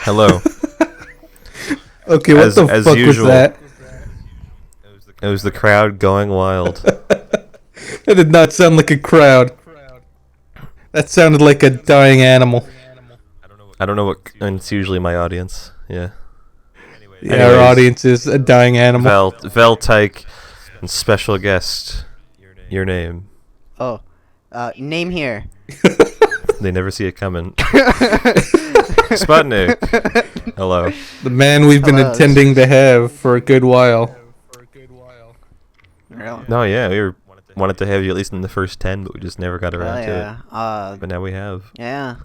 Hello. Okay, what the As fuck usual, was that? It was the crowd going wild. That did not sound like a crowd. That sounded like a dying animal. I don't know what, and it's usually my audience. Yeah. Yeah, Anyways, our audience is a dying animal. Vel Tyc, and special guest. Your name. Oh, name here. They never see it coming. Sputnik. Hello. The man we've been Hello. intending to have for a good while. Really? No, yeah, wanted to have you at least in the first 10, but we just never got around to yeah. it. But now we have. Yeah.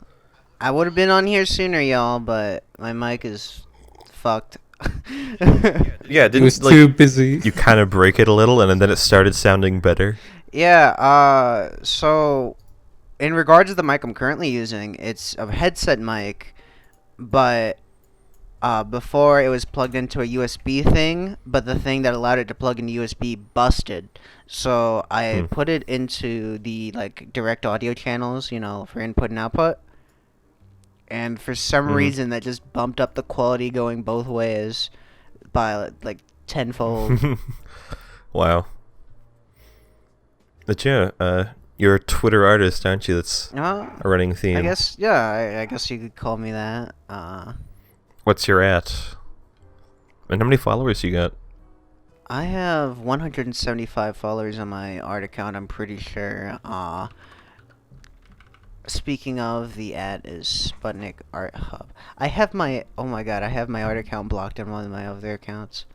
I would have been on here sooner, y'all, but my mic is fucked. Yeah, It was too busy. you kind of break it a little, and then it started sounding better. Yeah, so in regards to the mic I'm currently using, it's a headset mic, but before it was plugged into a USB thing, but the thing that allowed it to plug into USB busted. So I put it into the direct audio channels, for input and output. And for some reason that just bumped up the quality going both ways by tenfold. Wow. But yeah, you're a Twitter artist, aren't you? That's a running theme. I guess, yeah, I guess you could call me that. What's your at? And how many followers you got? I have 175 followers on my art account, I'm pretty sure. Speaking of, the ad is Sputnik Art Hub. I have my art account blocked on one of my other accounts.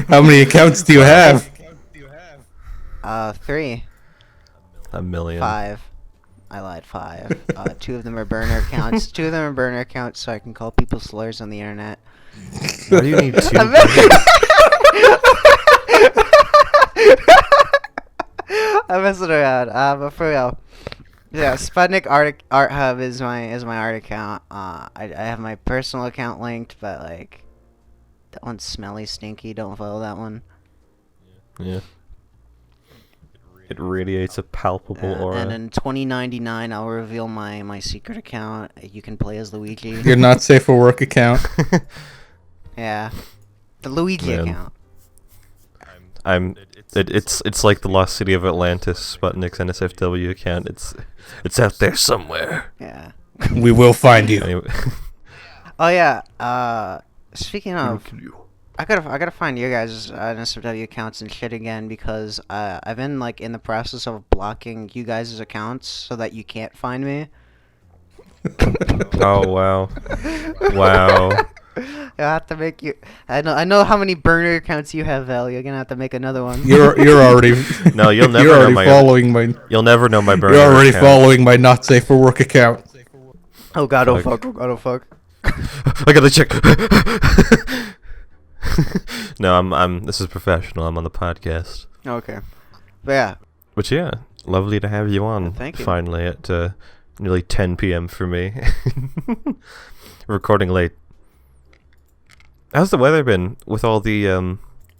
How many accounts do you have? 3. A million. 5. I lied, 5. 2 of them are burner accounts. 2 of them are burner accounts so I can call people slurs on the internet. Why do you need 2? I'm messing around. But for real. Yeah, Sputnik Art Hub is my art account. I have my personal account linked, but that one's smelly, stinky. Don't follow that one. Yeah. It radiates a palpable aura. And in 2099, I'll reveal my secret account. You can play as Luigi. Your not safe for work account. Yeah, the Luigi account. It's like the lost city of Atlantis, Sputnik's NSFW account. It's out there somewhere. Yeah. We will find you. Anyway. Oh yeah. Speaking of, I gotta find your guys' NSFW accounts and shit again because I've been in the process of blocking you guys' accounts so that you can't find me. Oh wow. Wow. I have to make you. I know how many burner accounts you have, Val. You're gonna have to make another one. You're already. No, you'll never You're know already my. following my. You'll never know my burner. You're already account. following my not safe for work account. Oh god! Oh fuck! Oh god! Oh fuck! I gotta check. No, I'm. This is professional. I'm on the podcast. Okay, but yeah. But yeah, lovely to have you on. Thank you. Finally at nearly 10 p.m. for me. Recording late. How's the weather been with all the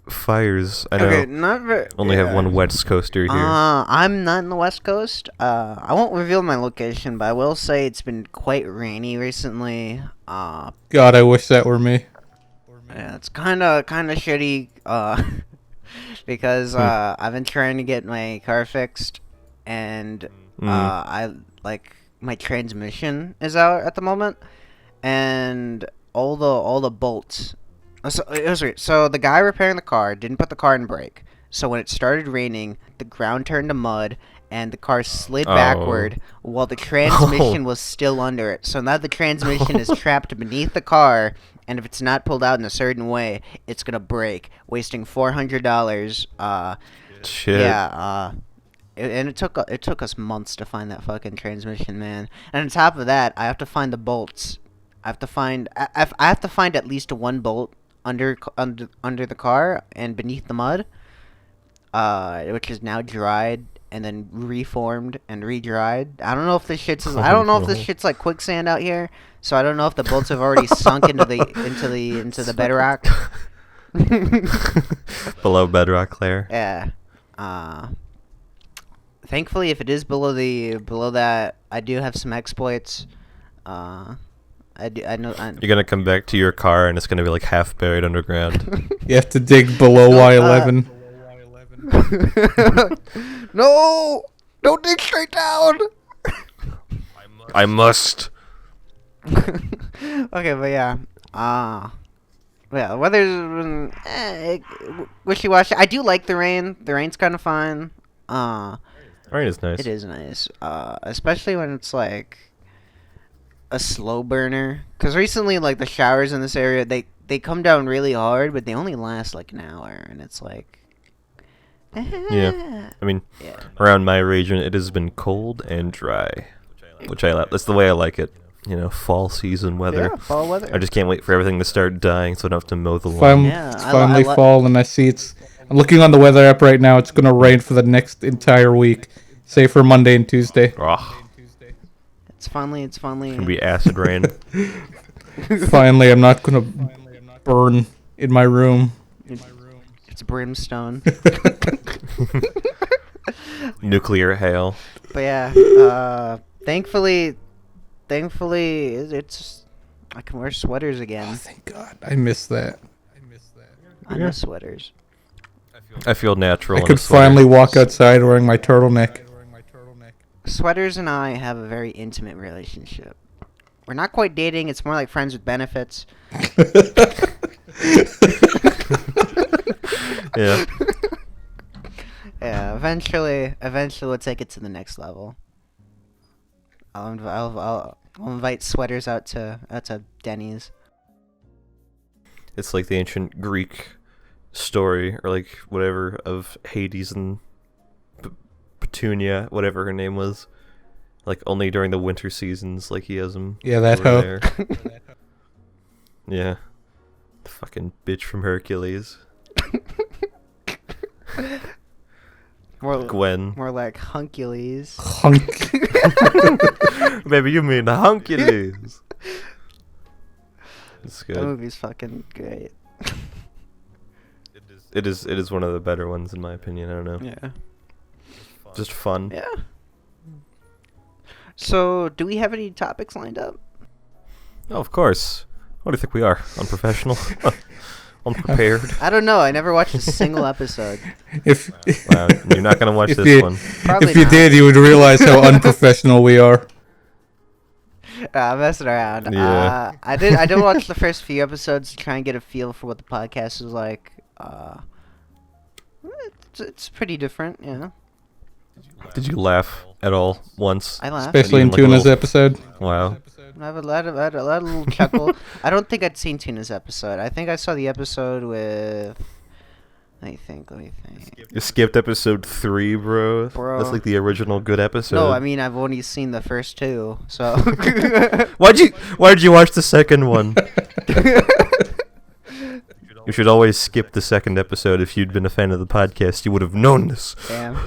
fires? I know. Okay, not very. Only have one West Coaster here. I'm not in the West Coast. I won't reveal my location, but I will say it's been quite rainy recently. God, I wish that were me. Yeah, it's kind of shitty. Because I've been trying to get my car fixed, and my transmission is out at the moment, and all the bolts. So it was weird. So the guy repairing the car didn't put the car in brake. So when it started raining, the ground turned to mud, and the car slid backward while the transmission was still under it. So now the transmission is trapped beneath the car, and if it's not pulled out in a certain way, it's gonna break, wasting $400. Shit. Yeah. And it took us months to find that fucking transmission, man. And on top of that, I have to find the bolts. I have to find at least one bolt under the car and beneath the mud, which is now dried and then reformed and re-dried. I don't know if this shit's like quicksand out here, so I don't know if the bolts have already sunk into the bedrock. Below bedrock layer. Yeah. Thankfully, if it is below that, I do have some exploits. I do. I know. You're gonna come back to your car and it's gonna be like half buried underground. You have to dig below Y11. No! Don't dig straight down! I must. Okay, but yeah. Yeah, the weather's wishy-washy. I do like the rain. The rain's kind of fun. Rain is nice. It is nice. Especially when it's like a slow burner. Because recently, like, the showers in this area, they come down really hard, but they only last like an hour. And it's like... Yeah. I mean, Yeah. around my region, it has been cold and dry, which I like. That's the way I like it. You know, fall season weather. Yeah, fall weather. I just can't wait for everything to start dying so I don't have to mow the lawn. Yeah, It's I finally li- fall, and I see it's... I'm looking on the weather app right now. It's going to rain for the next entire week. Say for Monday and Tuesday. Ugh, It's finally... it's gonna be acid rain. Finally, I'm not going to burn in my room. It's brimstone. Nuclear hail. But yeah, thankfully, it's I can wear sweaters Oh, again. thank God. I miss that. I miss sweaters. I feel natural. I in a could sweater. finally walk outside wearing my turtleneck. Sweaters and I have a very intimate relationship. We're not quite dating. It's more like friends with benefits. Yeah. Yeah, eventually we'll take it to the next level. I'll invite sweaters out to Denny's. It's like the ancient Greek story, or like whatever, of Hades and Petunia, whatever her name was. Like only during the winter seasons, like he has them. Yeah, that over hoe. there. Yeah. The fucking bitch from Hercules. Gwen. More like Huncules. Maybe you mean Huncules. It's That good. movie's fucking great. It is one of the better ones in my opinion. I don't know. Yeah. Just fun. Yeah. So, do we have any topics lined up? Oh, of course. What do you think we are? Unprofessional? Unprepared? I don't know. I never watched a single episode. If Wow, you're not gonna watch If this you- one. Probably if you not. did, you would realize how unprofessional we are. I'm messing around. Yeah. I did watch the first few episodes to try and get a feel for what the podcast is like. It's pretty different, yeah. Did you laugh at all once? I laughed. Especially in Even like a Tuna's little- episode. Wow. I had a little chuckle. I don't think I'd seen Tina's episode. I think I saw the episode with... Let me think. You skipped episode 3, bro. Bro. That's like the original good episode. No, I mean, I've only seen the first two, so... Why did you watch the second one? You should always skip the second episode. If you'd been a fan of the podcast, you would have known this. Damn.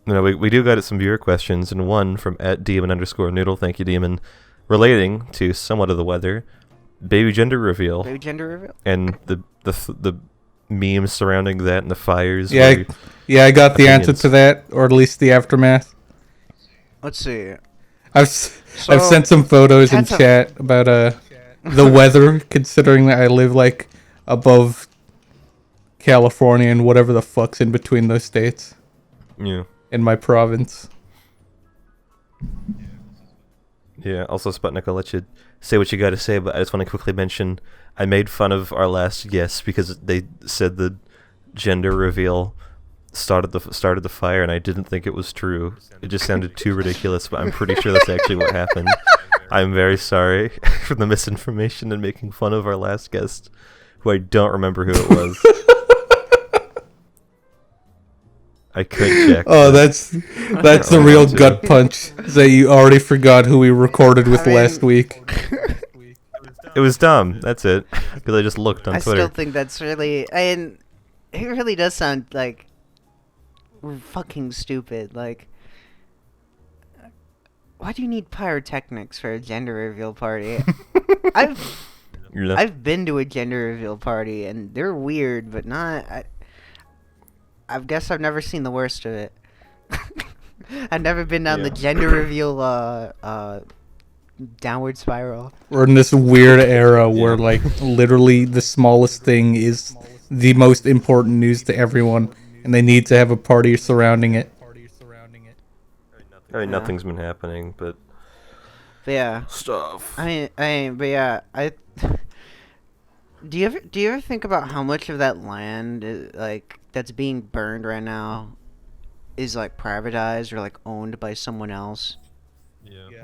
No, we do got some viewer questions, and one from @demon_noodle. Thank you, Demon. Relating to somewhat of the weather, baby gender reveal, Baby gender reveal? and the memes surrounding that and the fires. Yeah, where Yeah, I got the answer Opinions. to that, or at least the aftermath. Let's see. I've sent some photos in That's a- chat about the weather, considering that I live like above California and whatever the fuck's in between those states yeah. in my province. Yeah, also, Sputnik, I'll let you say what you got to say, but I just want to quickly mention I made fun of our last guest because they said the gender reveal started the fire, and I didn't think it was true. It just sounded too ridiculous, but I'm pretty sure that's actually what happened. I'm very sorry for the misinformation and making fun of our last guest, who I don't remember who it was. I could check. Oh, that's the real gut punch, that you already forgot who we recorded with last week. It was dumb. That's it. Because I just looked on I Twitter. still think that's really... And it really does sound like... fucking stupid. Like... Why do you need pyrotechnics for a gender reveal party? I've been to a gender reveal party, and they're weird, but not... I guess I've never seen the worst of it. I've never been down the Yeah. gender reveal downward spiral. We're in this weird era where, Yeah. like, literally the smallest thing is the most important news to everyone, and they need to have a party surrounding it. I mean, Yeah. nothing's been happening, but But yeah, stuff. but yeah, do you ever think about how much of that land like that's being burned right now is like privatized or like owned by someone else?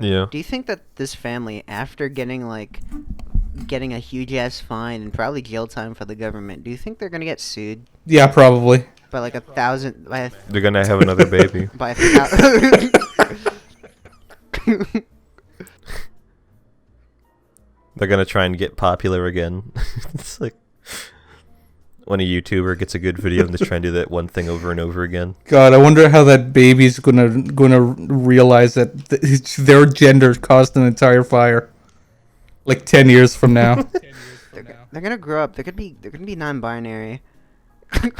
Yeah. Do you think that this family, after getting a huge ass fine and probably jail time for the government, do you think they're gonna get sued Yeah, probably. by like 1,000 They're gonna have another baby. by 1,000? They're gonna try and get popular again. It's like when a YouTuber gets a good video and just try and do that one thing over and over again. God, I wonder how that baby's gonna realize that their gender caused an entire fire. Like 10 years from now. They're gonna grow up. They're gonna be non-binary. Yeah.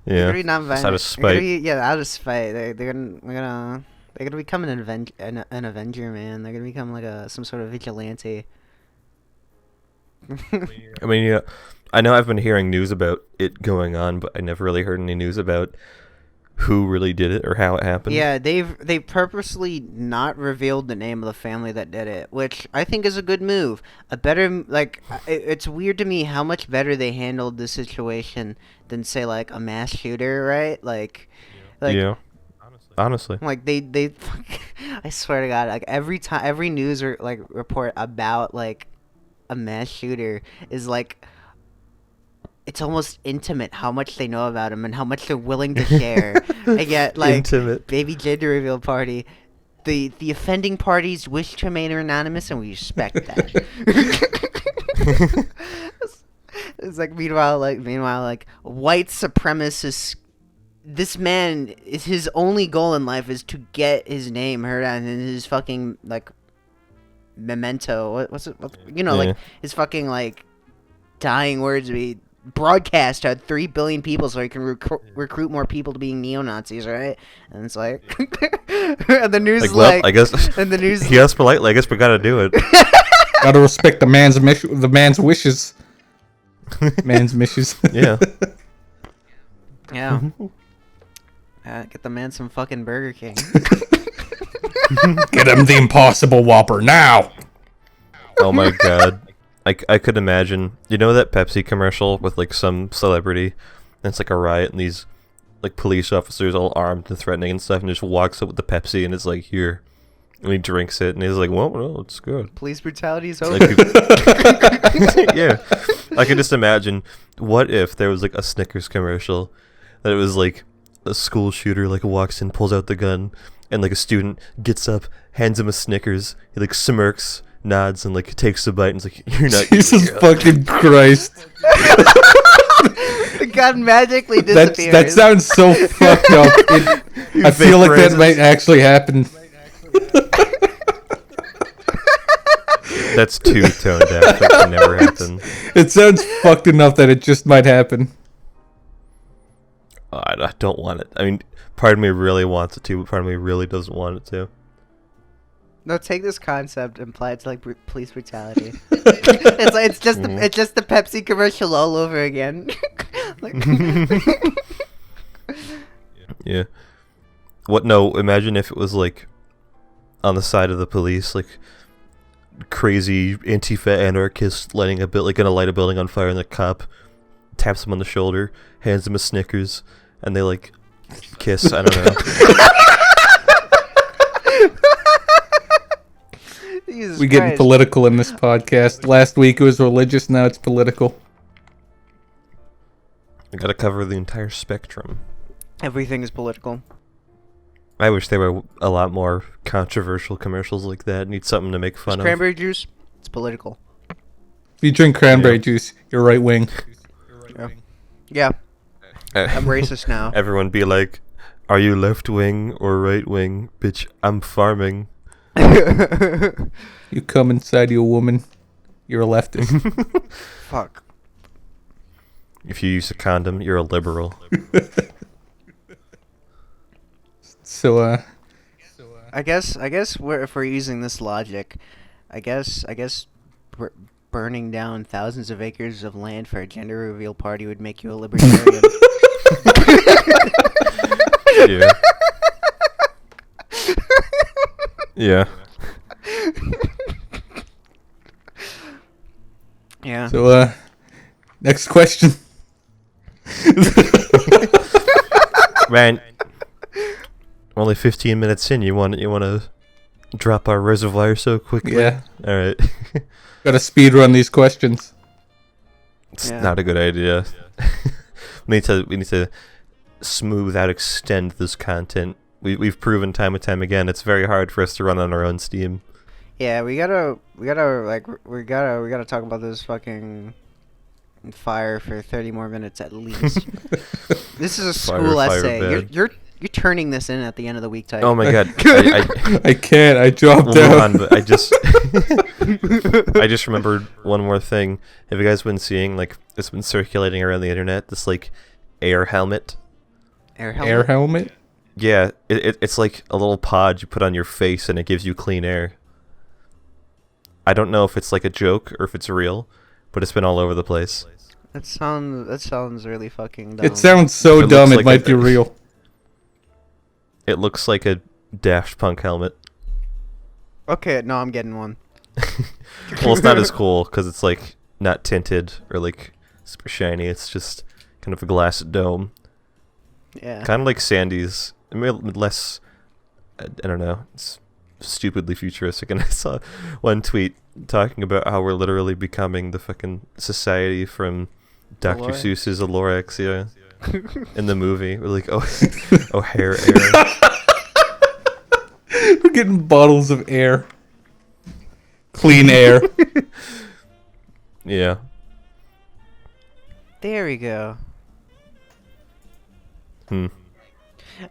They're gonna be non-binary. It's out of They're gonna spite. be, yeah, out of spite. They're gonna become an Avenger, man. They're gonna become like some sort of vigilante. I mean, yeah, I know I've been hearing news about it going on, but I never really heard any news about who really did it or how it happened. Yeah, they purposely not revealed the name of the family that did it, which I think is a good move. It's weird to me how much better they handled the situation than say like a mass shooter, right? Yeah. Honestly. Like they I swear to God, like every news or like report about like a mass shooter is like it's almost intimate how much they know about him and how much they're willing to share. And yet, like, Intimate. baby gender reveal party, the offending parties wish to remain anonymous, and we respect that. It's like meanwhile, white supremacists. This man is his only goal in life is to get his name heard on his fucking like memento. What's it? Like his fucking like dying words be broadcast to 3 billion people so he can recruit more people to being neo-Nazis, right? And it's like and the news Well, I guess and the news he asked politely, I guess we gotta do it. Gotta respect the man's wishes. Man's wishes. Yeah. yeah. Get the man some fucking Burger King. Get him the Impossible Whopper now. Oh my god. I could imagine, you know that Pepsi commercial with like some celebrity and it's like a riot and these like police officers all armed and threatening and stuff and just walks up with the Pepsi and it's like, here, and he drinks it and he's like, well, no, it's good. Police brutality is over. Like, yeah, I could just imagine, what if there was like a Snickers commercial that it was like a school shooter like walks in, pulls out the gun, and like a student gets up, hands him a Snickers, he like smirks, nods, and like takes a bite and is like, you're not Jesus fucking Christ. The gun magically disappears. That sounds so fucked up. I feel like that might actually happen. That's too toned down. That can never happen. It sounds fucked enough that it just might happen. I don't want it. I mean, part of me really wants it to, but part of me really doesn't want it to. No, take this concept and apply it to like police brutality. It's just the Pepsi commercial all over again. Yeah. What? No. Imagine if it was like on the side of the police, like crazy Antifa anarchist lighting gonna light a building on fire, and the cop taps him on the shoulder, hands him a Snickers, and they like kiss. I don't know. Jesus We getting Christ. political in this podcast. Last week it was religious, now it's political. I gotta cover the entire spectrum. Everything is political. I wish there were a lot more controversial commercials like that. Need something to make fun of. Cranberry juice, it's political. If you drink cranberry juice, you're right wing. Yeah, I'm racist now. Everyone be like, are you left wing or right wing? Bitch, I'm farming. You come inside you a woman, you're a leftist. Fuck. If you use a condom, you're a liberal. So, I guess if we're using this logic, I guess burning down thousands of acres of land for a gender reveal party would make you a libertarian. Yeah. Yeah. Yeah. So, next question. Man, we're only 15 minutes in. You want to drop our reservoir so quickly? Yeah. All right. Gotta speed run these questions. It's Yeah. not a good idea. we need to smooth out, extend this content. We've proven time and time again it's very hard for us to run on our own steam. Yeah, we gotta talk about this fucking fire for 30 more minutes at least. This is a school essay. bed. You're turning this in at the end of the week, Tyc. Oh my god. I can't. I dropped We'll move out. on, but I just remembered one more thing. Have you guys been seeing, like, it's been circulating around the internet, this, like, air helmet? Air helmet. Air helmet? Yeah, it's like a little pod you put on your face and it gives you clean air. I don't know if it's like a joke or if it's real, but it's been all over the place. That sounds really fucking dumb. It sounds so It dumb looks it like might be real. It looks like a Daft Punk helmet. Okay, no, I'm getting one. Well, it's not as cool because it's like not tinted or like super shiny. It's just kind of a glass dome. Yeah. Kind of like Sandy's. I mean, less, I don't know, it's stupidly futuristic. And I saw one tweet talking about how we're literally becoming the fucking society from Dr. Allure? Seuss's Alorex, yeah. In the movie. We're like, oh, hair air. We're getting bottles of air. Clean air. Yeah. There we go.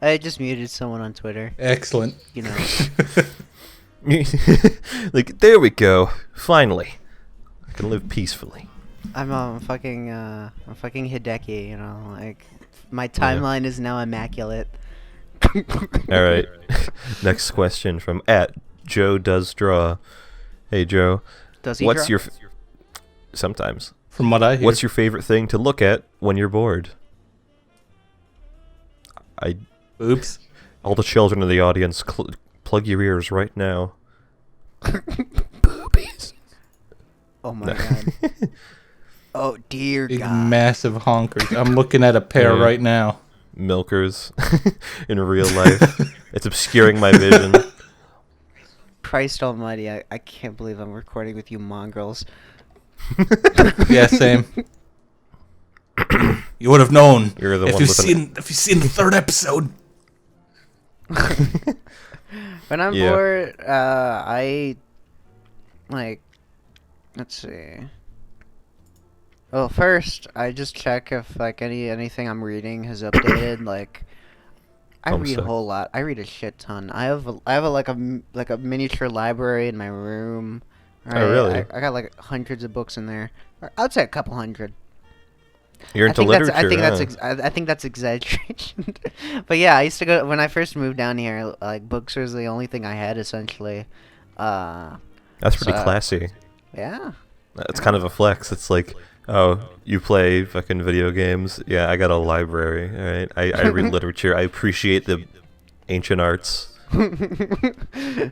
I just muted someone on Twitter. Excellent. You know. Like, there we go. Finally. I can live peacefully. I'm fucking Hideki, you know, like my timeline is now immaculate. All right. Next question from @JoeDoesDraw. Hey Joe, Does he what's draw? your sometimes? From what I hear. What's your favorite thing to look at when you're bored? Oops. All the children in the audience, plug your ears right now. Boobies. Oh my No. god. Oh dear Big God. massive honkers. I'm looking at a pair Yeah. right now. Milkers in real life. It's obscuring my vision. Christ almighty, I can't believe I'm recording with you mongrels. Yeah, same. You would have known You're the if one you've with seen if you've seen the third episode. When I'm Yeah. bored, I like, let's see. Well, first I just check if like anything I'm reading has updated. Like, I I'm read a sorry. whole lot. I read a shit ton. I have like a miniature library in my room. Oh, really? I got like hundreds of books in there. I'd say a couple hundred. You're into literature. I think that's exaggeration. But yeah, I used to go when I first moved down here. Like, books was the only thing I had essentially. That's pretty so- classy. Yeah. That's kind of a flex. It's like, oh, you play fucking video games? Yeah, I got a library. All right, I read literature. I appreciate the ancient arts.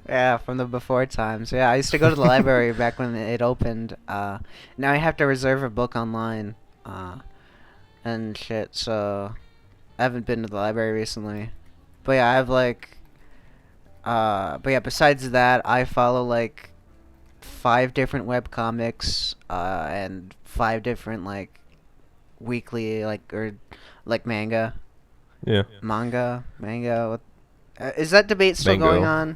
Yeah, from the before times. Yeah, I used to go to the library back when it opened. Now I have to reserve a book online, and shit. So I haven't been to the library recently. But yeah, I have like, but yeah, besides that, I follow like 5 different webcomics, and 5 different like weekly manga. Yeah. Manga. Is that debate still Mango. going on?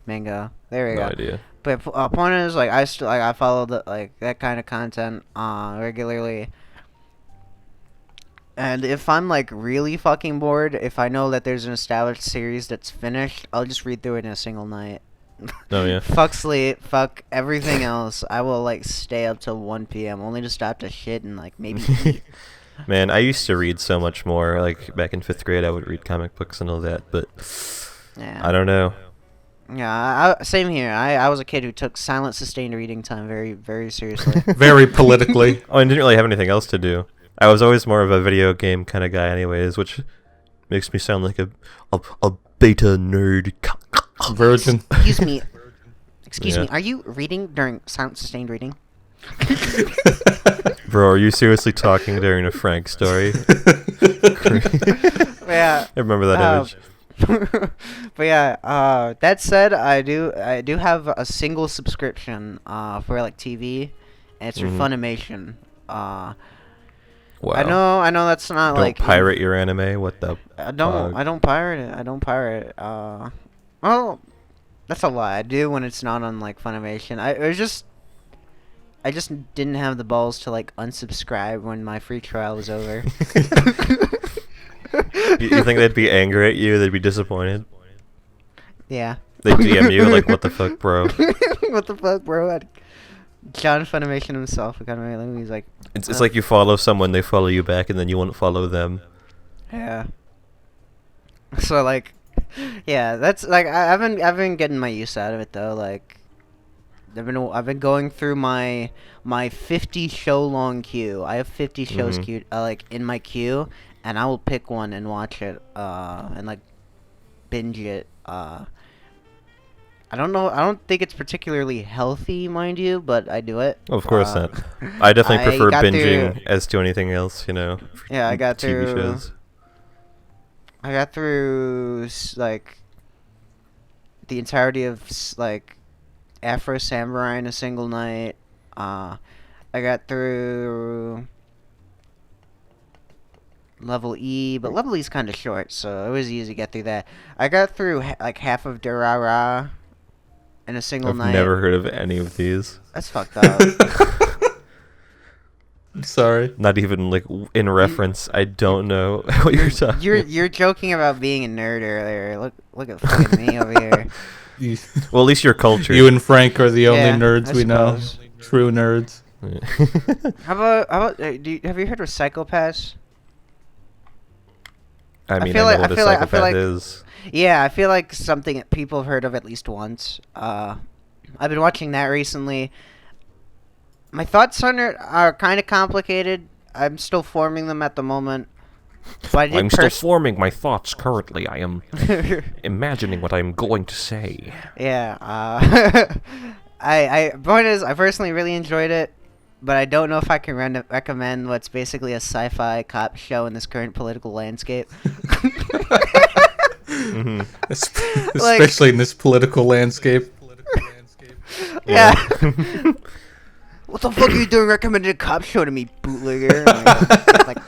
Mango. There we No go. idea. But point is, like, I follow that kind of content regularly. And if I'm like really fucking bored, if I know that there's an established series that's finished, I'll just read through it in a single night. Oh yeah. Fuck sleep, fuck everything else. I will like stay up till 1 p.m. only to stop to shit and like maybe eat. Man, I used to read so much more. Like back in 5th grade, I would read comic books and all that. But Yeah. I don't know. Yeah, same here. I was a kid who took silent sustained reading time very, very seriously. Very politically. Oh, I didn't really have anything else to do. I was always more of a video game kind of guy anyways, which makes me sound like a beta nerd. Virgin. Excuse Yeah. me, are you reading during silent sustained reading? Bro, are you seriously talking during a Frank story? Yeah. I remember that image. But yeah, that said, I do have a single subscription for like TV, and it's for Funimation. Wow. I know that's not Don't like pirate your anime. What the? I don't pirate it. I don't pirate it. Well, that's a lie. I do when it's not on like Funimation. I just didn't have the balls to like unsubscribe when my free trial was over. You think they'd be angry at you? They'd be disappointed. Yeah. They'd DM you like, "What the fuck, bro?" What the fuck, bro? John Funimation himself got me. He's like, It's like you follow someone, they follow you back, and then you won't follow them. yeah. So like, yeah, that's like I've been getting my use out of it though. Like, I've been going through my 50 show long queue. I have 50 shows queued like in my queue, and I will pick one and watch it and like binge it. I don't know. I don't think it's particularly healthy, mind you, but I do it. Of course not. I definitely prefer got binging as to anything else, you know. Yeah, I got TV through. shows. I got through like the entirety of like Afro Samurai in a single night. I got through Level E, but Level E is kind of short, so it was easy to get through that. I got through like half of Durara in a single I've night. never heard of any of these. That's fucked up. Sorry. Not even like in reference. I don't know what you're talking. You're joking about being a nerd earlier. Look at fucking me over here. Well, at least you're cultured. You and Frank are the only Yeah, nerds I we know. suppose. True nerds. How about have you heard of Psychopaths? I mean, feel I like- know I what a feel like- I feel psychopath like- is. Yeah, I feel like something that people have heard of at least once. I've been watching that recently. My thoughts on it are kind of complicated. I'm still forming them at the moment. But I did I'm still forming my thoughts currently. I am imagining what I'm going to say. Yeah. Point is, I personally really enjoyed it, but I don't know if I can recommend what's basically a sci-fi cop show in this current political landscape. Especially in this political landscape. Yeah. What the fuck are you doing recommending a cop show to me, bootlegger? Like,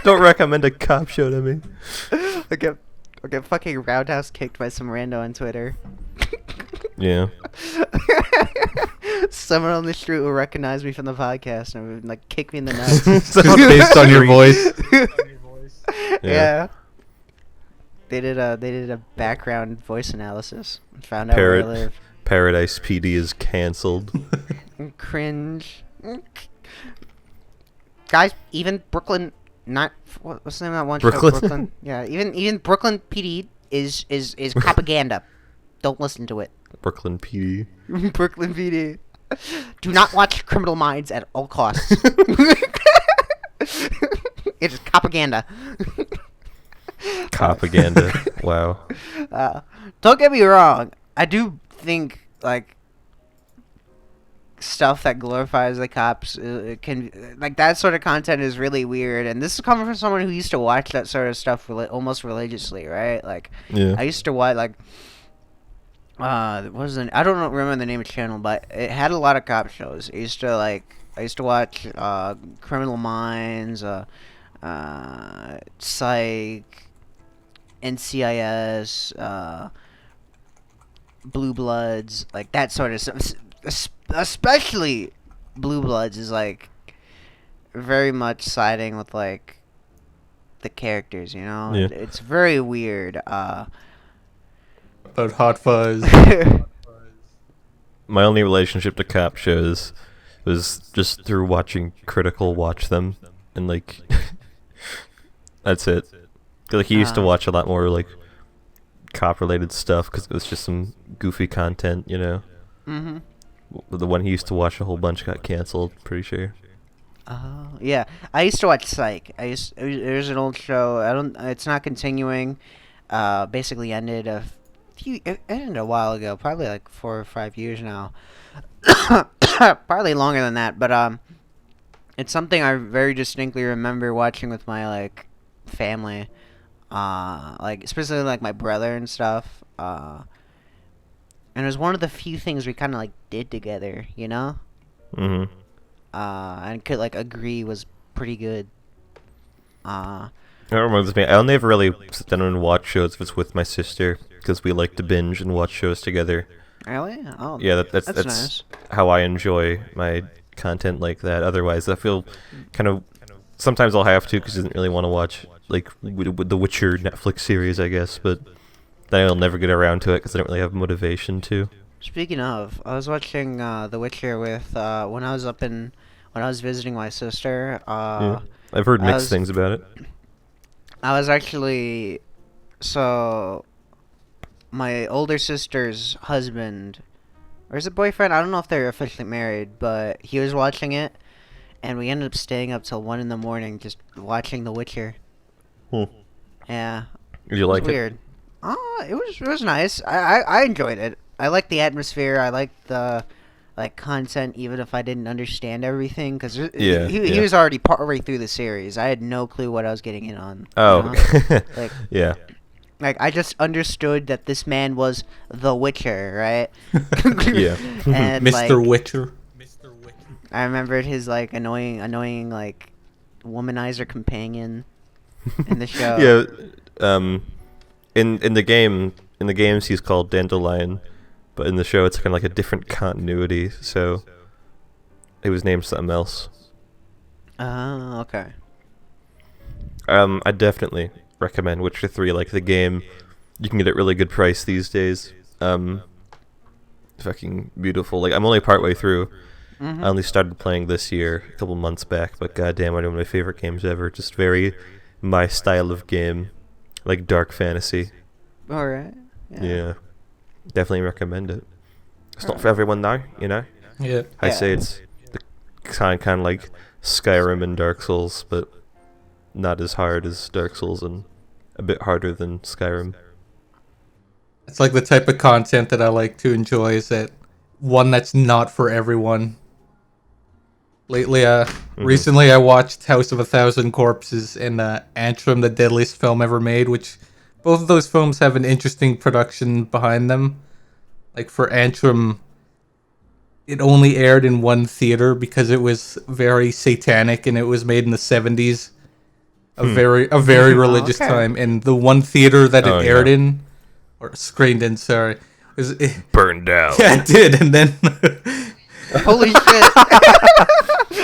Don't recommend a cop show to me. I get fucking roundhouse kicked by some rando on Twitter. Yeah. Someone on the street will recognize me from the podcast and would, like kick me in the nuts. Based on your voice. Yeah. They did a background voice analysis and found out where I live. Paradise PD is cancelled. Cringe. Guys, even Brooklyn, what's the name of that one Brooklyn? show? Brooklyn. Yeah, even Brooklyn PD is propaganda. Don't listen to it. Brooklyn PD. Brooklyn PD. Do not watch Criminal Minds at all costs. It is propaganda. Propaganda. Wow. Don't get me wrong. I do think like stuff that glorifies the cops can like that sort of content is really weird. And this is coming from someone who used to watch that sort of stuff almost religiously, right? Like, Yeah. I used to watch like what was it? I don't remember the name of the channel, but it had a lot of cop shows. I used to watch Criminal Minds, Psych, NCIS, Blue Bloods, like that sort of stuff. Especially Blue Bloods is like very much siding with like the characters, you know? Yeah. It's very weird. About Hot Fuzz. My only relationship to cop shows was just through watching Critical watch them, and like, That's it. Like he used to Ah. watch a lot more like cop-related stuff because it was just some goofy content, you know. Mm-hmm. The one he used to watch a whole bunch got canceled. Pretty sure. Oh, yeah. I used to watch Psych. There's an old show. It's not continuing. Basically ended it ended a while ago, probably like 4 or 5 years now. Probably longer than that, but it's something I very distinctly remember watching with my like family. Like especially like my brother and stuff. And it was one of the few things we kind of like did together, you know? Mm-hmm. And could like agree was pretty good. That reminds me. I'll never really sit down and watch shows if it's with my sister because we like to binge and watch shows together. Really? Oh, Yeah, that's nice. how I enjoy my content like that. Otherwise, I feel kind of sometimes I'll have to because I didn't really want to watch like with the Witcher Netflix series, I guess. But then I'll never get around to it because I don't really have motivation to. Speaking of, I was watching The Witcher with when I was visiting my sister. Yeah. I've heard mixed was- things about it. I was actually so my older sister's husband, or is it boyfriend? I don't know if they're officially married, but he was watching it, and we ended up staying up till 1 in the morning just watching The Witcher. Hmm. Yeah, Did you it was like it? weird. It was nice. I enjoyed it. I liked the atmosphere. I liked the like content, even if I didn't understand everything, because Yeah, he yeah. was already partway through the series. I had no clue what I was getting in on. Oh, know? Like, yeah. like I just understood that this man was the Witcher, right? Yeah. And Mr. like, Witcher. I remembered his like annoying like womanizer companion in the show. Yeah. In the games he's called Dandelion, but in the show it's kind of like a different continuity. So it was named something else. Oh, okay. I definitely recommend Witcher 3. Like the game, you can get it at really good price these days. Fucking beautiful. Like I'm only partway through. Mhm. I only started playing this year, a couple months back. But goddamn, one of my favorite games ever. Just very my style of game, like dark fantasy. All right. Yeah, definitely recommend it. It's not for everyone though, you know. Yeah. I say Yeah. it's the kind of like Skyrim and Dark Souls, but not as hard as Dark Souls and a bit harder than Skyrim. It's like the type of content that I like to enjoy is that one that's not for everyone. Lately, recently I watched House of a Thousand Corpses and Antrim, the deadliest film ever made, which both of those films have an interesting production behind them. Like for Antrim, it only aired in one theater because it was very satanic and it was made in the 70s. A very religious Okay. time, and the one theater that it Oh, aired yeah. in, or screened in, sorry, was Burned out. yeah, it did, and then Holy shit!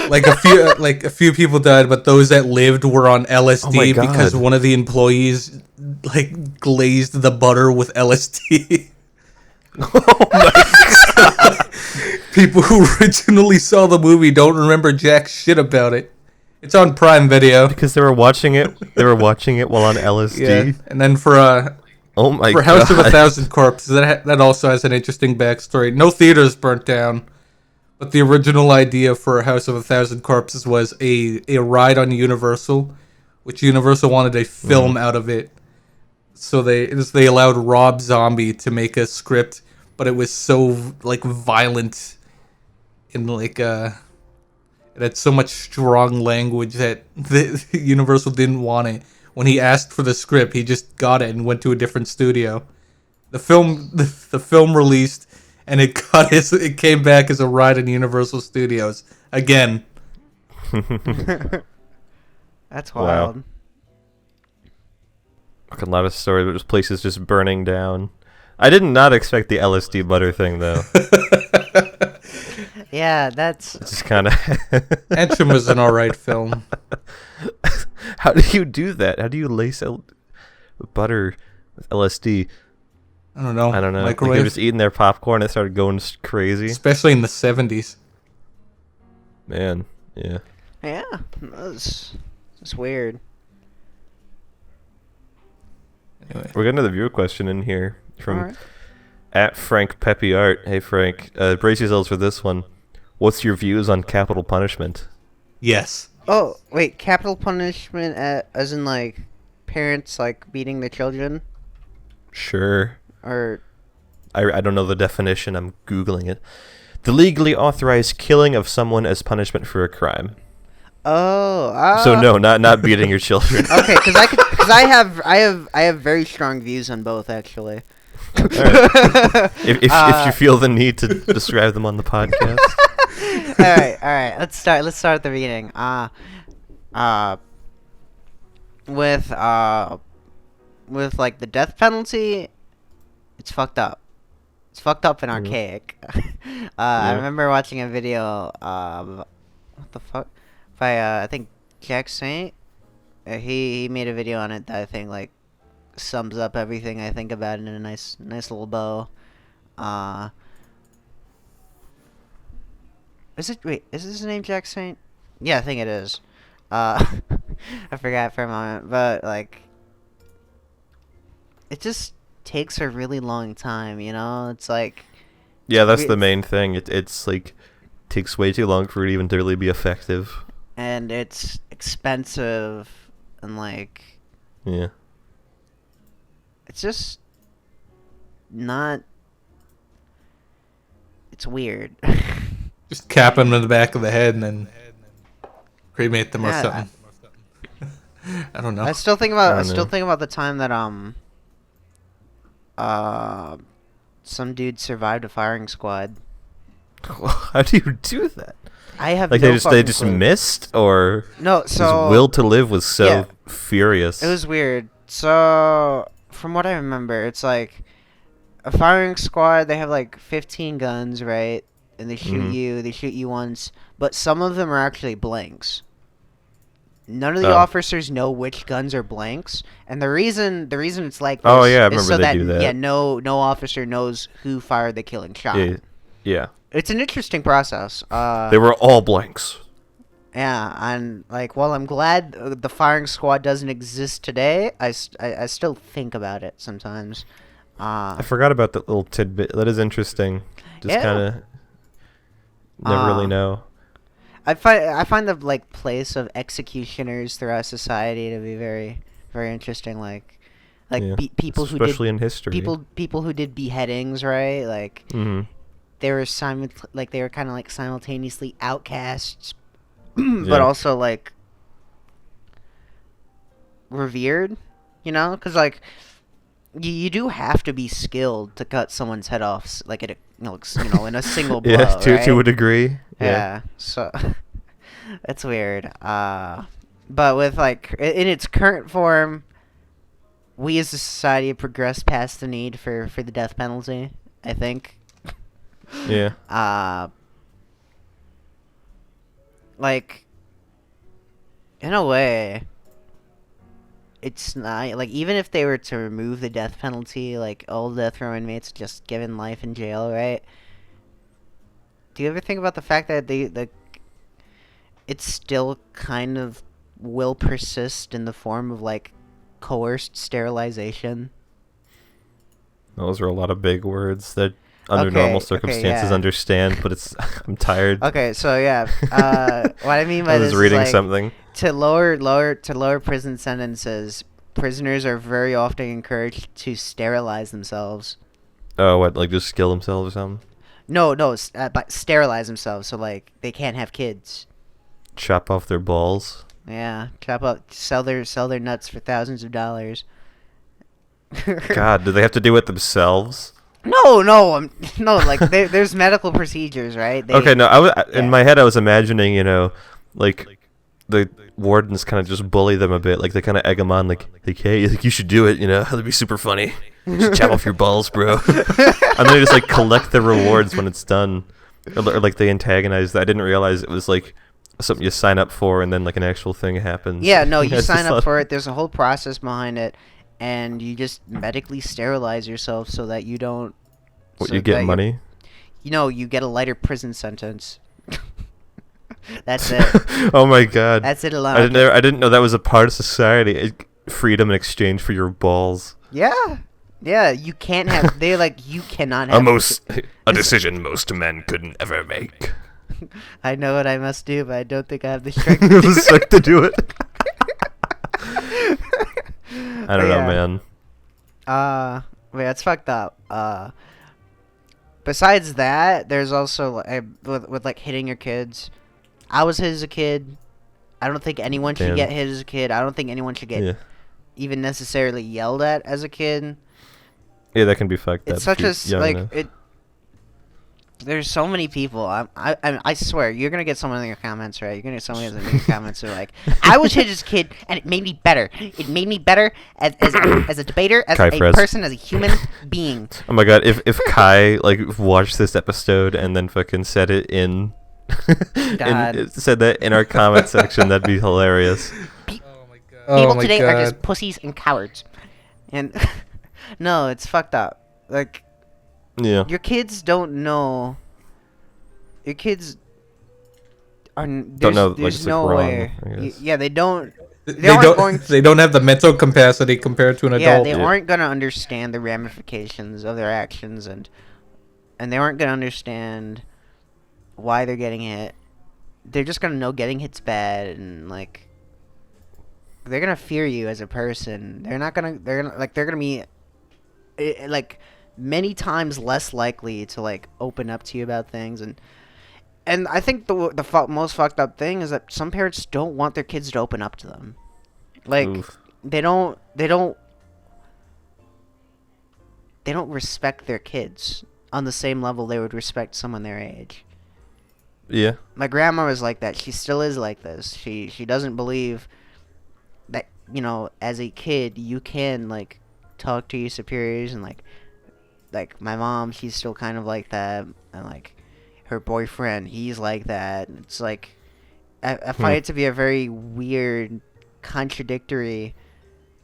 like a few people died, but those that lived were on Oh my LSD God. because one of the employees like glazed the butter with LSD. People who originally saw the movie don't remember jack shit about it. It's on Prime Video. Because they were watching it. They were watching it while on LSD. Yeah, and then for Oh my For god. House of a Thousand Corpses, that also has an interesting backstory. No theaters burnt down, but the original idea for House of a Thousand Corpses was a ride on Universal, which Universal wanted a film out of it. So they allowed Rob Zombie to make a script, but it was so like violent and like it had so much strong language that the Universal didn't want it. When he asked for the script, he just got it and went to a different studio. The film released, and it came back as a ride in Universal Studios again. That's Wow. wild. Fucking lot of stories, but just places just burning down. I did not expect the LSD butter thing though. Yeah, that's It's just kind of. Antrim was an alright film. How do you do that? How do you lace butter with LSD? I don't know. I don't know. Like they were Microwave, just eating their popcorn and it started going crazy. especially in the 70s. Man, yeah. yeah. That's weird. Anyway. We're getting another viewer question in here from Alright. at Frank Pepe Art. Hey Frank, brace yourselves for this one. What's your views on capital punishment? Yes. Oh, wait, capital punishment as in, like, parents, like, beating their children? Sure. Or... I don't know the definition. I'm Googling it. The legally authorized killing of someone as punishment for a crime. Oh, So no, not beating your children. Okay, because I have very strong views on both, actually. All right. If you feel the need to describe them on the podcast. all right. Let's start at the beginning. With like the death penalty, it's fucked up. It's fucked up and archaic. I remember watching a video. What the fuck? By I think Jack Saint. He made a video on it that I think like sums up everything I think about it in a nice little bow. Is this his name, Jack Saint? Yeah, I think it is. I forgot for a moment, but like, it just takes a really long time, you know? It's like... Yeah, that's the main thing. It's like, takes way too long for it even to really be effective. And it's expensive, and like... Yeah. It's just... not... It's weird. Just cap them in the back of the head and then cremate them or Yeah, something. I don't know. I still think I about don't know. the time that some dude survived a firing squad. How do you do that? I have Like no they fucking just clue. missed, or No, his so will to live was so yeah. furious. It was weird. So from what I remember, it's like a firing squad. They have like 15 guns, right? And they shoot you. They shoot you once, but some of them are actually blanks. None of the Oh. officers know which guns are blanks, and the reason it's like this Oh, yeah, I is remember so they that, do that. yeah, no officer knows who fired the killing shot. Yeah, yeah. It's an interesting process. They were all blanks. Yeah, and like, while I'm glad the firing squad doesn't exist today, I still think about it sometimes. I forgot about that little tidbit. That is interesting. Just Yeah. kind of never really know. I find the like place of executioners throughout society to be very very interesting. Like Yeah. people who Especially did in history. people who did beheadings, right? Like Mhm. they were kind of like simultaneously outcasts, Yeah. but also like revered. You know, because like you do have to be skilled to cut someone's head off, like in a single blow. Yeah, to right? a degree. Yeah, so that's weird. But with like in its current form, we as a society have progressed past the need for the death penalty, I think. Yeah. Like in a way, it's not like, even if they were to remove the death penalty, like all death row inmates just given life in jail, right? Do you ever think about the fact that it still kind of will persist in the form of like coerced sterilization? Those are a lot of big words that under Okay, normal okay, circumstances yeah. understand, but it's I'm tired. Okay, so yeah, what I mean by I this was is, reading like, something. to lower prison sentences, prisoners are very often encouraged to sterilize themselves. Oh, what, like just kill themselves or something? No, but sterilize themselves, so like they can't have kids. Chop off their balls. Yeah, sell their nuts for thousands of dollars. God, do they have to do it themselves? No, like there's medical procedures, right? Okay, no, in yeah. my head I was imagining, like the wardens kind of just bully them a bit, like they kind of egg them on, like hey, you should do it, that'd be super funny. You should chop off your balls, bro. And then they just like collect the rewards when it's done, or like they antagonize that. I didn't realize it was like something you sign up for, and then like an actual thing happens. Yeah, no, you It's sign just up like- for it. There's a whole process behind it, and you just medically sterilize yourself so that you don't. What, so you that get money? You get a lighter prison sentence. That's it. Oh my god. That's it alone. I didn't know that was a part of society. Freedom in exchange for your balls. Yeah, you can't have. They like you cannot have. A decision most men couldn't ever make. I know what I must do, but I don't think I have the strength. The strength to do it. I don't know, man. Wait, that's fucked up. Besides that, there's also with like hitting your kids. I was hit as a kid. I don't think anyone should get hit as a kid. I don't think anyone should get even necessarily yelled at as a kid. Yeah, that can be fucked up. It's such a like enough. There's so many people. I swear you're gonna get someone in your comments, right? You're gonna get someone in your comments who are like, I was hit as a kid and it made me better. It made me better as a debater, as a person, as a human being. Oh my god, if Kai like watched this episode and then fucking said it in said that in our comment section, that'd be hilarious. Oh my god. People today are just pussies and cowards. And no, it's fucked up. Like your kids don't know. Your kids are don't know. There's no way. Yeah, they don't. They don't have the mental capacity compared to an adult. Yeah, they aren't gonna understand the ramifications of their actions, and they aren't gonna understand why they're getting hit. They're just gonna know getting hit's bad, and like they're gonna fear you as a person. They're gonna be like many times less likely to like open up to you about things, and I think the most fucked up thing is that some parents don't want their kids to open up to them. Like they don't respect their kids on the same level they would respect someone their age. Yeah. My grandma was like that. She still is like this. She doesn't believe that, as a kid you can like talk to your superiors, and like my mom, she's still kind of like that, and like her boyfriend, he's like that. It's like I find it to be a very weird, contradictory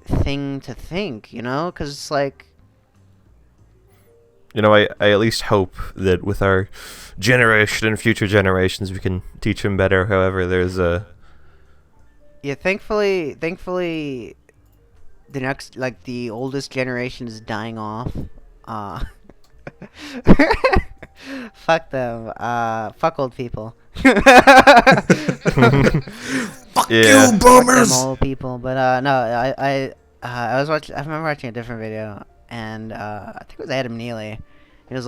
thing to think, because it's like, I at least hope that with our generation and future generations we can teach them better. However, there's a thankfully the next, like, the oldest generation is dying off. Fuck them. Fuck old people. Fuck you, boomers. Fuck them old people. But no, I remember watching a different video, and I think it was Adam Neely. He was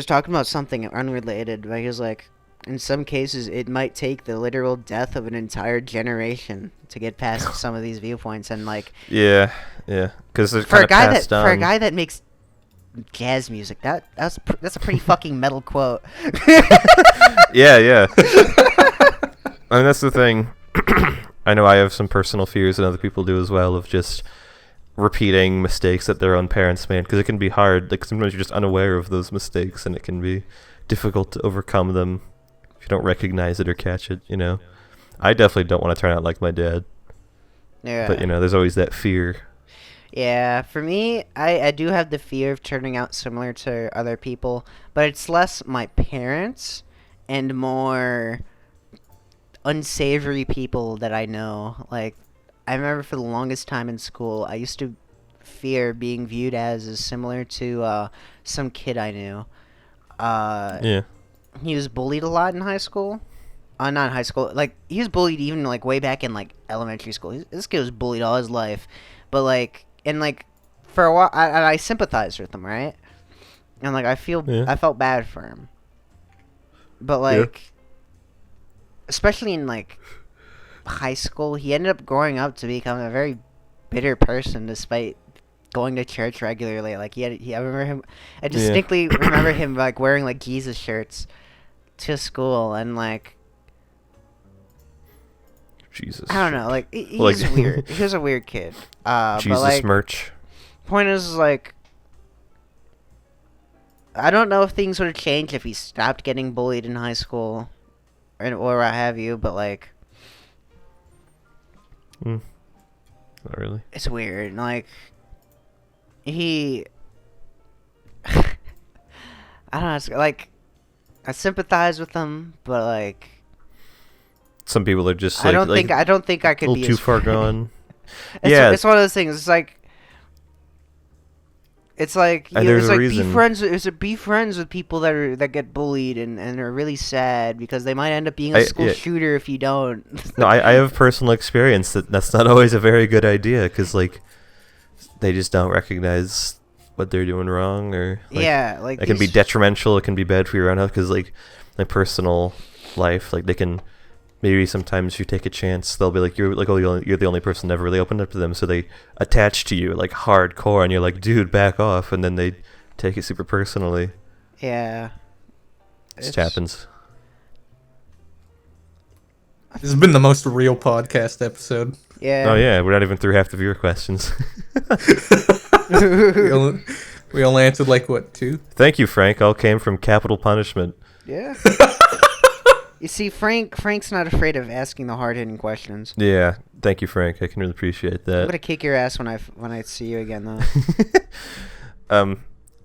talking about something unrelated, but he was like, in some cases, it might take the literal death of an entire generation to get past some of these viewpoints, and like, because for a guy that makes jazz music, that's a pretty fucking metal quote. Yeah. I mean, that's the thing. I know I have some personal fears, and other people do as well, of just repeating mistakes that their own parents made, because it can be hard. Like, sometimes you're just unaware of those mistakes, and it can be difficult to overcome them if you don't recognize it or catch it. I definitely don't want to turn out like my dad. Yeah. But there's always that fear. Yeah, for me, I do have the fear of turning out similar to other people, but it's less my parents and more unsavory people that I know. Like, I remember for the longest time in school, I used to fear being viewed as similar to some kid I knew. Yeah. He was bullied a lot in high school. Not in high school. Like, he was bullied even, like, way back in, like, elementary school. This kid was bullied all his life. But, like, and, like, for a while, I sympathized with him, right? And, like, I felt bad for him. But, like, especially in, like, high school, he ended up growing up to become a very bitter person despite going to church regularly. Like, I remember him, I distinctly remember him, like, wearing, like, Jesus shirts to school, and, like, Jesus. I don't know, like, he's weird. He was a weird kid. Jesus but, like, merch. Point is, like, I don't know if things would have changed if he stopped getting bullied in high school, or what have you, but, like, not really. it's weird. Like, I don't know, it's, like, I sympathize with him, but, like, some people are just like, I don't think I could be too far gone. It's one of those things. It's like And there's it's a like reason. be friends with people that get bullied and are really sad because they might end up being a school shooter if you don't. No, I have personal experience that's not always a very good idea because like they just don't recognize what they're doing wrong, or like, it can be detrimental. It can be bad for your own health because like personal life, like they can. Maybe sometimes if you take a chance, they'll be like, you're the only person that ever really opened up to them, so they attach to you like hardcore, and you're like, dude, back off, and then they take it super personally. Yeah. It just happens. This has been the most real podcast episode. Yeah. Oh yeah, we're not even through half the viewer questions. we only answered like what, 2? Thank you, Frank. All came from Capital Punishment. Yeah. You see, Frank's not afraid of asking the hard-hitting questions. Yeah, thank you, Frank. I can really appreciate that. I'm gonna kick your ass when I see you again, though.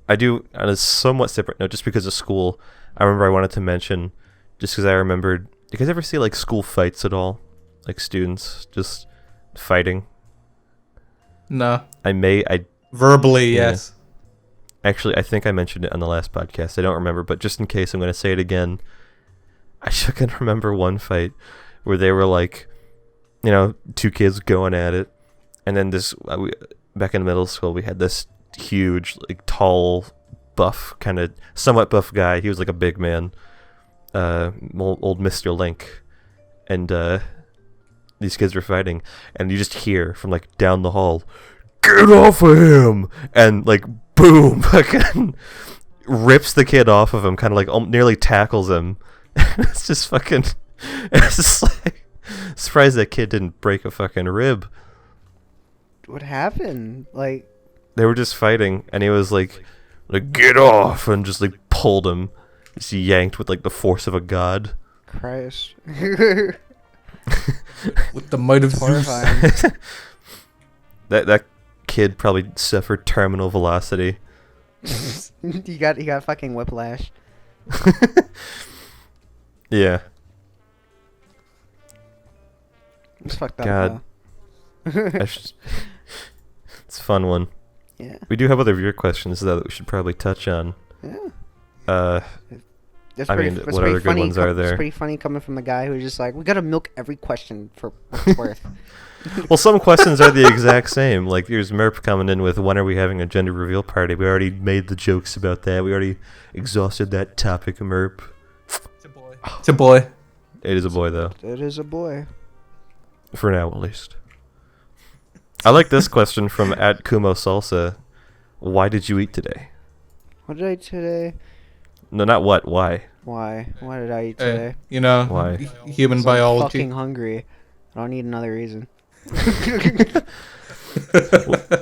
I do, on a somewhat separate note, just because of school, I remember I wanted to mention, just because I remembered, you guys ever see like school fights at all? Like students just fighting? No. Yeah. Verbally, yes. Actually, I think I mentioned it on the last podcast. I don't remember, but just in case, I'm going to say it again. I sure can remember one fight where they were like, 2 kids going at it, and then back in middle school, we had this huge, like, tall, buff, kind of somewhat buff guy. He was like a big man, old Mr. Link, and these kids were fighting, and you just hear from like down the hall, "Get off of him!" and like boom, fucking rips the kid off of him, kind of like nearly tackles him. It's just fucking. It's just like, surprised that kid didn't break a fucking rib. What happened? Like, they were just fighting, and he was like get off, and just like pulled him, just yanked with like the force of a god. Christ. With the might of Zeus. Horrifying. That kid probably suffered terminal velocity. he got fucking whiplash. Yeah. It's fucked up. God. It's a fun one. Yeah. We do have other viewer questions though that we should probably touch on. Yeah. That's I pretty, mean, that's what pretty other good funny. ones are there? It's pretty funny coming from the guy who's just like, we gotta milk every question for what it's worth. Well, some questions are the exact same. Like, here's Merp coming in with, when are we having a gender reveal party? We already made the jokes about that. We already exhausted that topic, Merp. It's a boy. It's a boy. It is a boy, though. It is a boy. For now, at least. I like this question from @KumoSalsa. Why did you eat today? What did I eat today? No, not what. Why? Why? Why did I eat today? Why? Human I'm biology. fucking hungry. I don't need another reason.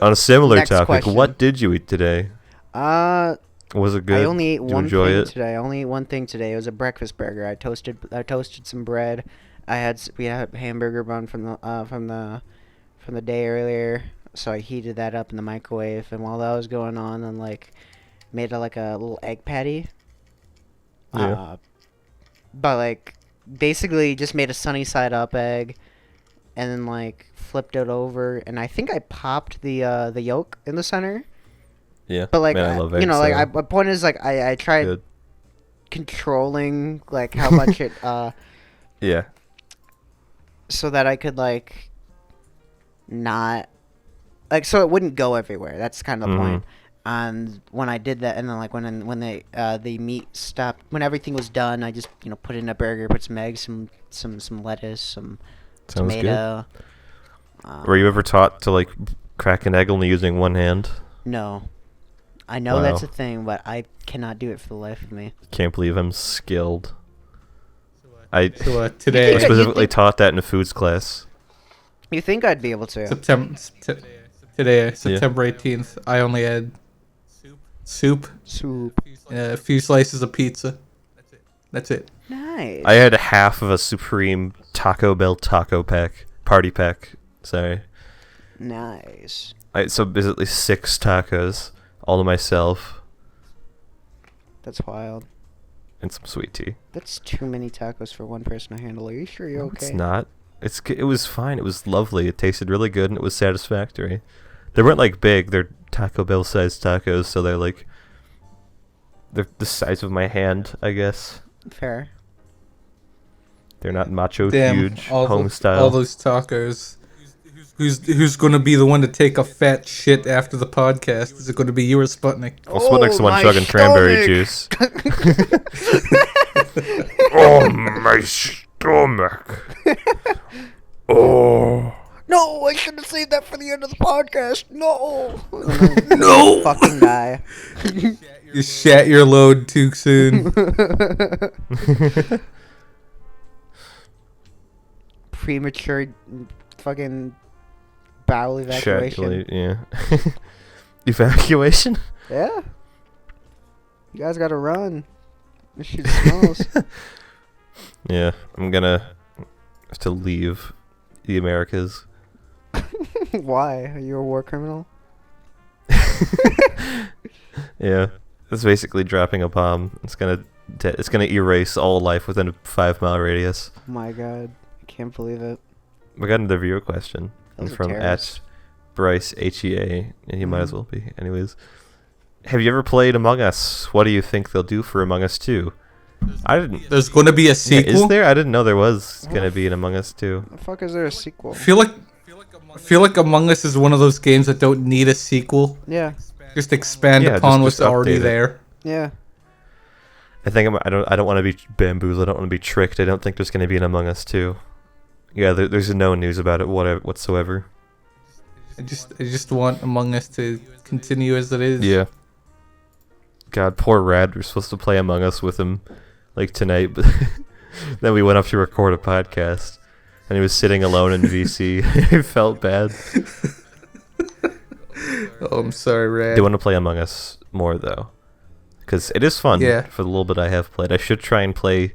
On a similar Next topic, question. what did you eat today? Was it good? I only ate Did you one enjoy thing it? today. I only ate one thing today. It was a breakfast burger. I toasted some bread. We had a hamburger bun from the day earlier, so I heated that up in the microwave. And while that was going on, and like made like a little egg patty. Yeah. But like basically just made a sunny side up egg, and then like flipped it over, and I think I popped the yolk in the center. Yeah. But like, Man, I love eggs, my point is like I tried Good. controlling like how much it Yeah. so that I could like not like so it wouldn't go everywhere. That's kind of the point. And when I did that, and then like when the meat stopped, when everything was done, I just put in a burger, put some eggs, some lettuce, some Sounds tomato. good. Were you ever taught to like crack an egg only using one hand? No, I know Wow. that's a thing, but I cannot do it for the life of me. Can't believe I'm skilled. I So was today, You specifically think- taught that in a foods class. You think I'd be able to? September 18th, I only had soup, Soup. a few slices of pizza. That's it. Nice. I had half of a Supreme Taco Bell taco pack, party pack. Sorry. Nice. So basically 6 tacos, all to myself, That's wild. and some sweet tea. That's too many tacos for one person to handle. Are you sure you're okay? It's not. It was fine. It was lovely. It tasted really good and it was satisfactory. They weren't like big. They're Taco Bell sized tacos, so they're the size of my hand, I guess. Fair. They're not macho Damn, huge all home those, style. all those tacos. Who's going to be the one to take a fat shit after the podcast? Is it going to be you or Sputnik? Well, Sputnik's the one my chugging cranberry stomach! juice. Oh, my stomach. Oh. No, I should have saved that for the end of the podcast. No. No! Fucking die. You shat your load too soon. Premature fucking bowel evacuation. Yeah. Evacuation? Yeah. You guys gotta run. This shit smells. Yeah, I'm gonna have to leave the Americas. Why? Are you a war criminal? Yeah, it's basically dropping a bomb. It's gonna erase all life within a 5-mile radius. Oh my god. I can't believe it. We got another viewer question Those are from terrorists. Bryce HEA, and he might as well be. Anyways, have you ever played Among Us? What do you think they'll do for Among Us 2? I didn't. There's going to be a Yeah, sequel. is there? I didn't know there was gonna be an Among Us 2. The fuck is there a sequel? I feel like Among Us is one of those games that don't need a sequel. Yeah. Just expand Yeah, upon just what's already update it. there. Yeah. I think I don't want to be bamboozled. I don't want to be tricked. I don't think there's gonna be an Among Us 2. Yeah, there's no news about it whatsoever. I just want Among Us to continue as it is. Yeah. God, poor Rad. We're supposed to play Among Us with him, like tonight, but then we went up to record a podcast, and he was sitting alone in VC. It felt bad. Oh, I'm sorry, I Rad. do want to play Among Us more though, because it is fun. Yeah. For the little bit I have played, I should try and play,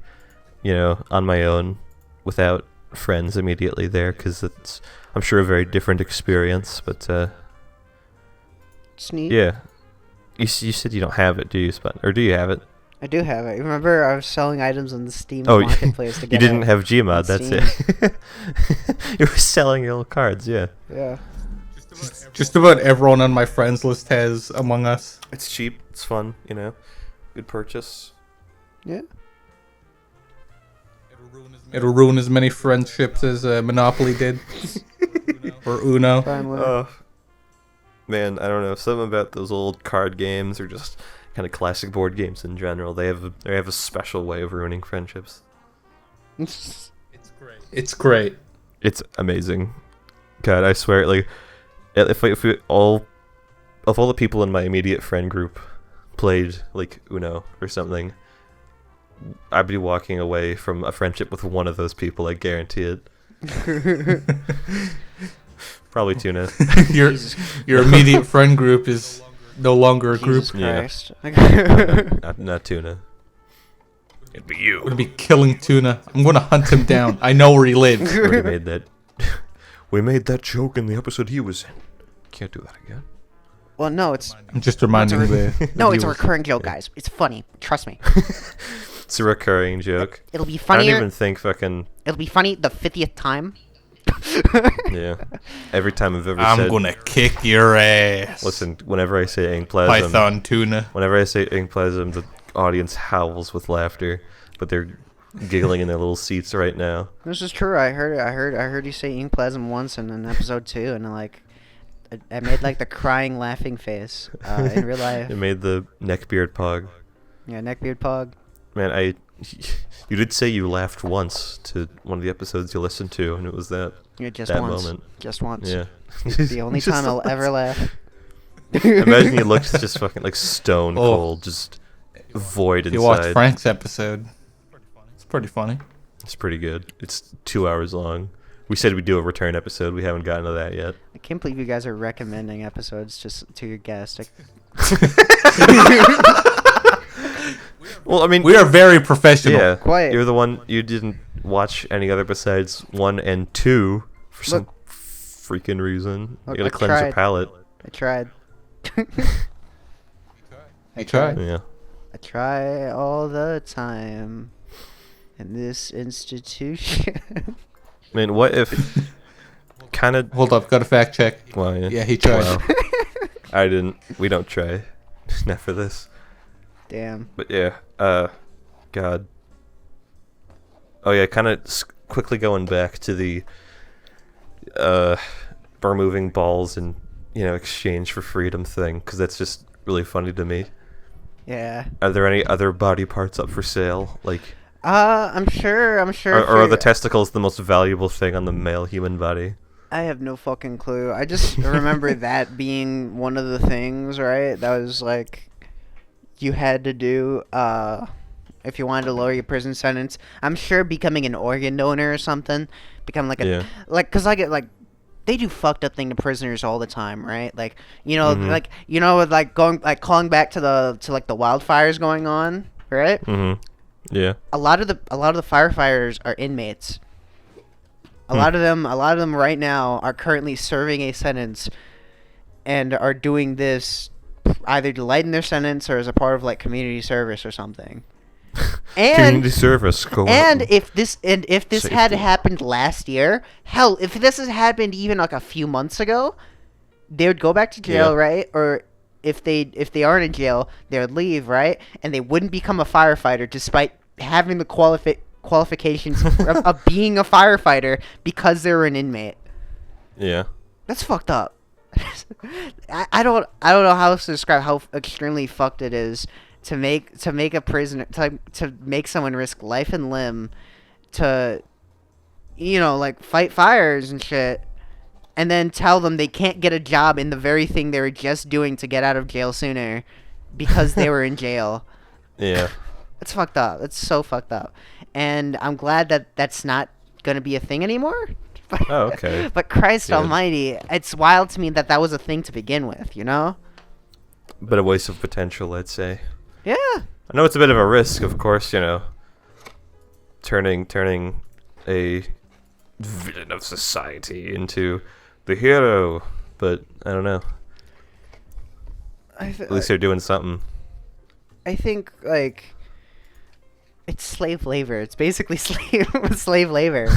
on my own, without friends immediately there, because it's, I'm sure, a very different experience. But It's neat. yeah, you said you don't have it, do you, Spud? Or do you have it? I do have it. Remember, I was selling items on the Steam Oh, marketplace to you get didn't it. have Gmod, on that's it. You were selling your old cards, yeah. Yeah. Just about everyone on my friends list has Among Us. It's cheap, it's fun, good purchase. Yeah. It'll ruin as many friendships as Monopoly did. Or Uno. Fine with it. Oh, man, I don't know, something about those old card games or just kind of classic board games in general. They have a special way of ruining friendships. It's great. It's amazing. God, I swear, like, if all the people in my immediate friend group played like Uno or something, I'd be walking away from a friendship with one of those people. I guarantee it. Probably Tuna. Your immediate friend group is no longer a group. Jesus Yeah. Christ. Not Tuna. It'd be you. I'm gonna be killing Tuna. I'm gonna hunt him down. I know where he lives. We already made that. We made that joke in the episode he was in. Can't do that again. Well, no, it's I'm just reminding It's the no, it's a viewers. recurring joke, guys. It's funny. Trust me. It's a recurring joke. It'll be I don't funnier. even think fucking It'll be funny the 50th time. yeah. Every time I've ever I'm said. gonna kick your ass. Listen, whenever I say Inkplasm, Python Tuna. whenever I say Inkplasm, the audience howls with laughter, but they're giggling in their little seats right now. This is true. I heard you say Inkplasm once in an episode 2, and I made like the crying laughing face in real life. It made the neckbeard pog. Yeah, neckbeard pog. Man, you did say you laughed once to one of the episodes you listened to, and it was that Yeah, just that once. moment. Just once. Yeah. The only Just time I'll once. ever laugh. Imagine you looked just fucking like stone Oh. cold, just void If you watch inside. Frank's episode, it's pretty funny. It's pretty good. It's 2 hours long. We said we'd do a return episode. We haven't gotten to that yet. I can't believe you guys are recommending episodes just to your guest. Well, I mean, We are very professional. yeah. Quiet. You're the one. You didn't watch any other besides 1 and 2 for some freaking reason. Look, You gotta I cleanse your tried. palate. I tried. I tried. Yeah. I try all the time in this institution. I mean, what if kind of... Hold up, got a fact check. Well, Yeah, he tried. Wow. I didn't. We don't try. Not for this. Damn. But yeah, God. Oh yeah, kind of quickly going back to the removing balls and exchange for freedom thing, because that's just really funny to me. Yeah. Are there any other body parts up for sale? Like, I'm sure. or are the testicles the most valuable thing on the male human body? I have no fucking clue. I just remember that being one of the things, right? That was like, you had to do, if you wanted to lower your prison sentence. I'm sure becoming an organ donor or something, become like a, like, cause I get like, they do fucked up thing to prisoners all the time, right? Like, like, like going, like calling back to the wildfires going on, right? Mm-hmm. Yeah. A lot of the firefighters are inmates. A lot of them right now are currently serving a sentence and are doing this either to lighten their sentence or as a part of like community service or something. And community service. If this had happened last year, hell, if this has happened even like a few months ago, they would go back to jail, right? Or if they aren't in jail, they would leave, right? And they wouldn't become a firefighter despite having the qualifications of being a firefighter because they were an inmate. Yeah. That's fucked up. I don't know how else to describe how extremely fucked it is to make a prisoner to make someone risk life and limb to like fight fires and shit, and then tell them they can't get a job in the very thing they were just doing to get out of jail sooner because they were in jail. Yeah. It's fucked up. It's so fucked up. And I'm glad that that's not going to be a thing anymore. Oh, okay. But Christ Good. Almighty, it's wild to me that was a thing to begin with, But a waste of potential, I'd say. Yeah. I know it's a bit of a risk, of course, turning a villain of society into the hero, but I don't know. At least they're doing something. I think, like, it's slave labor. It's basically slave labor.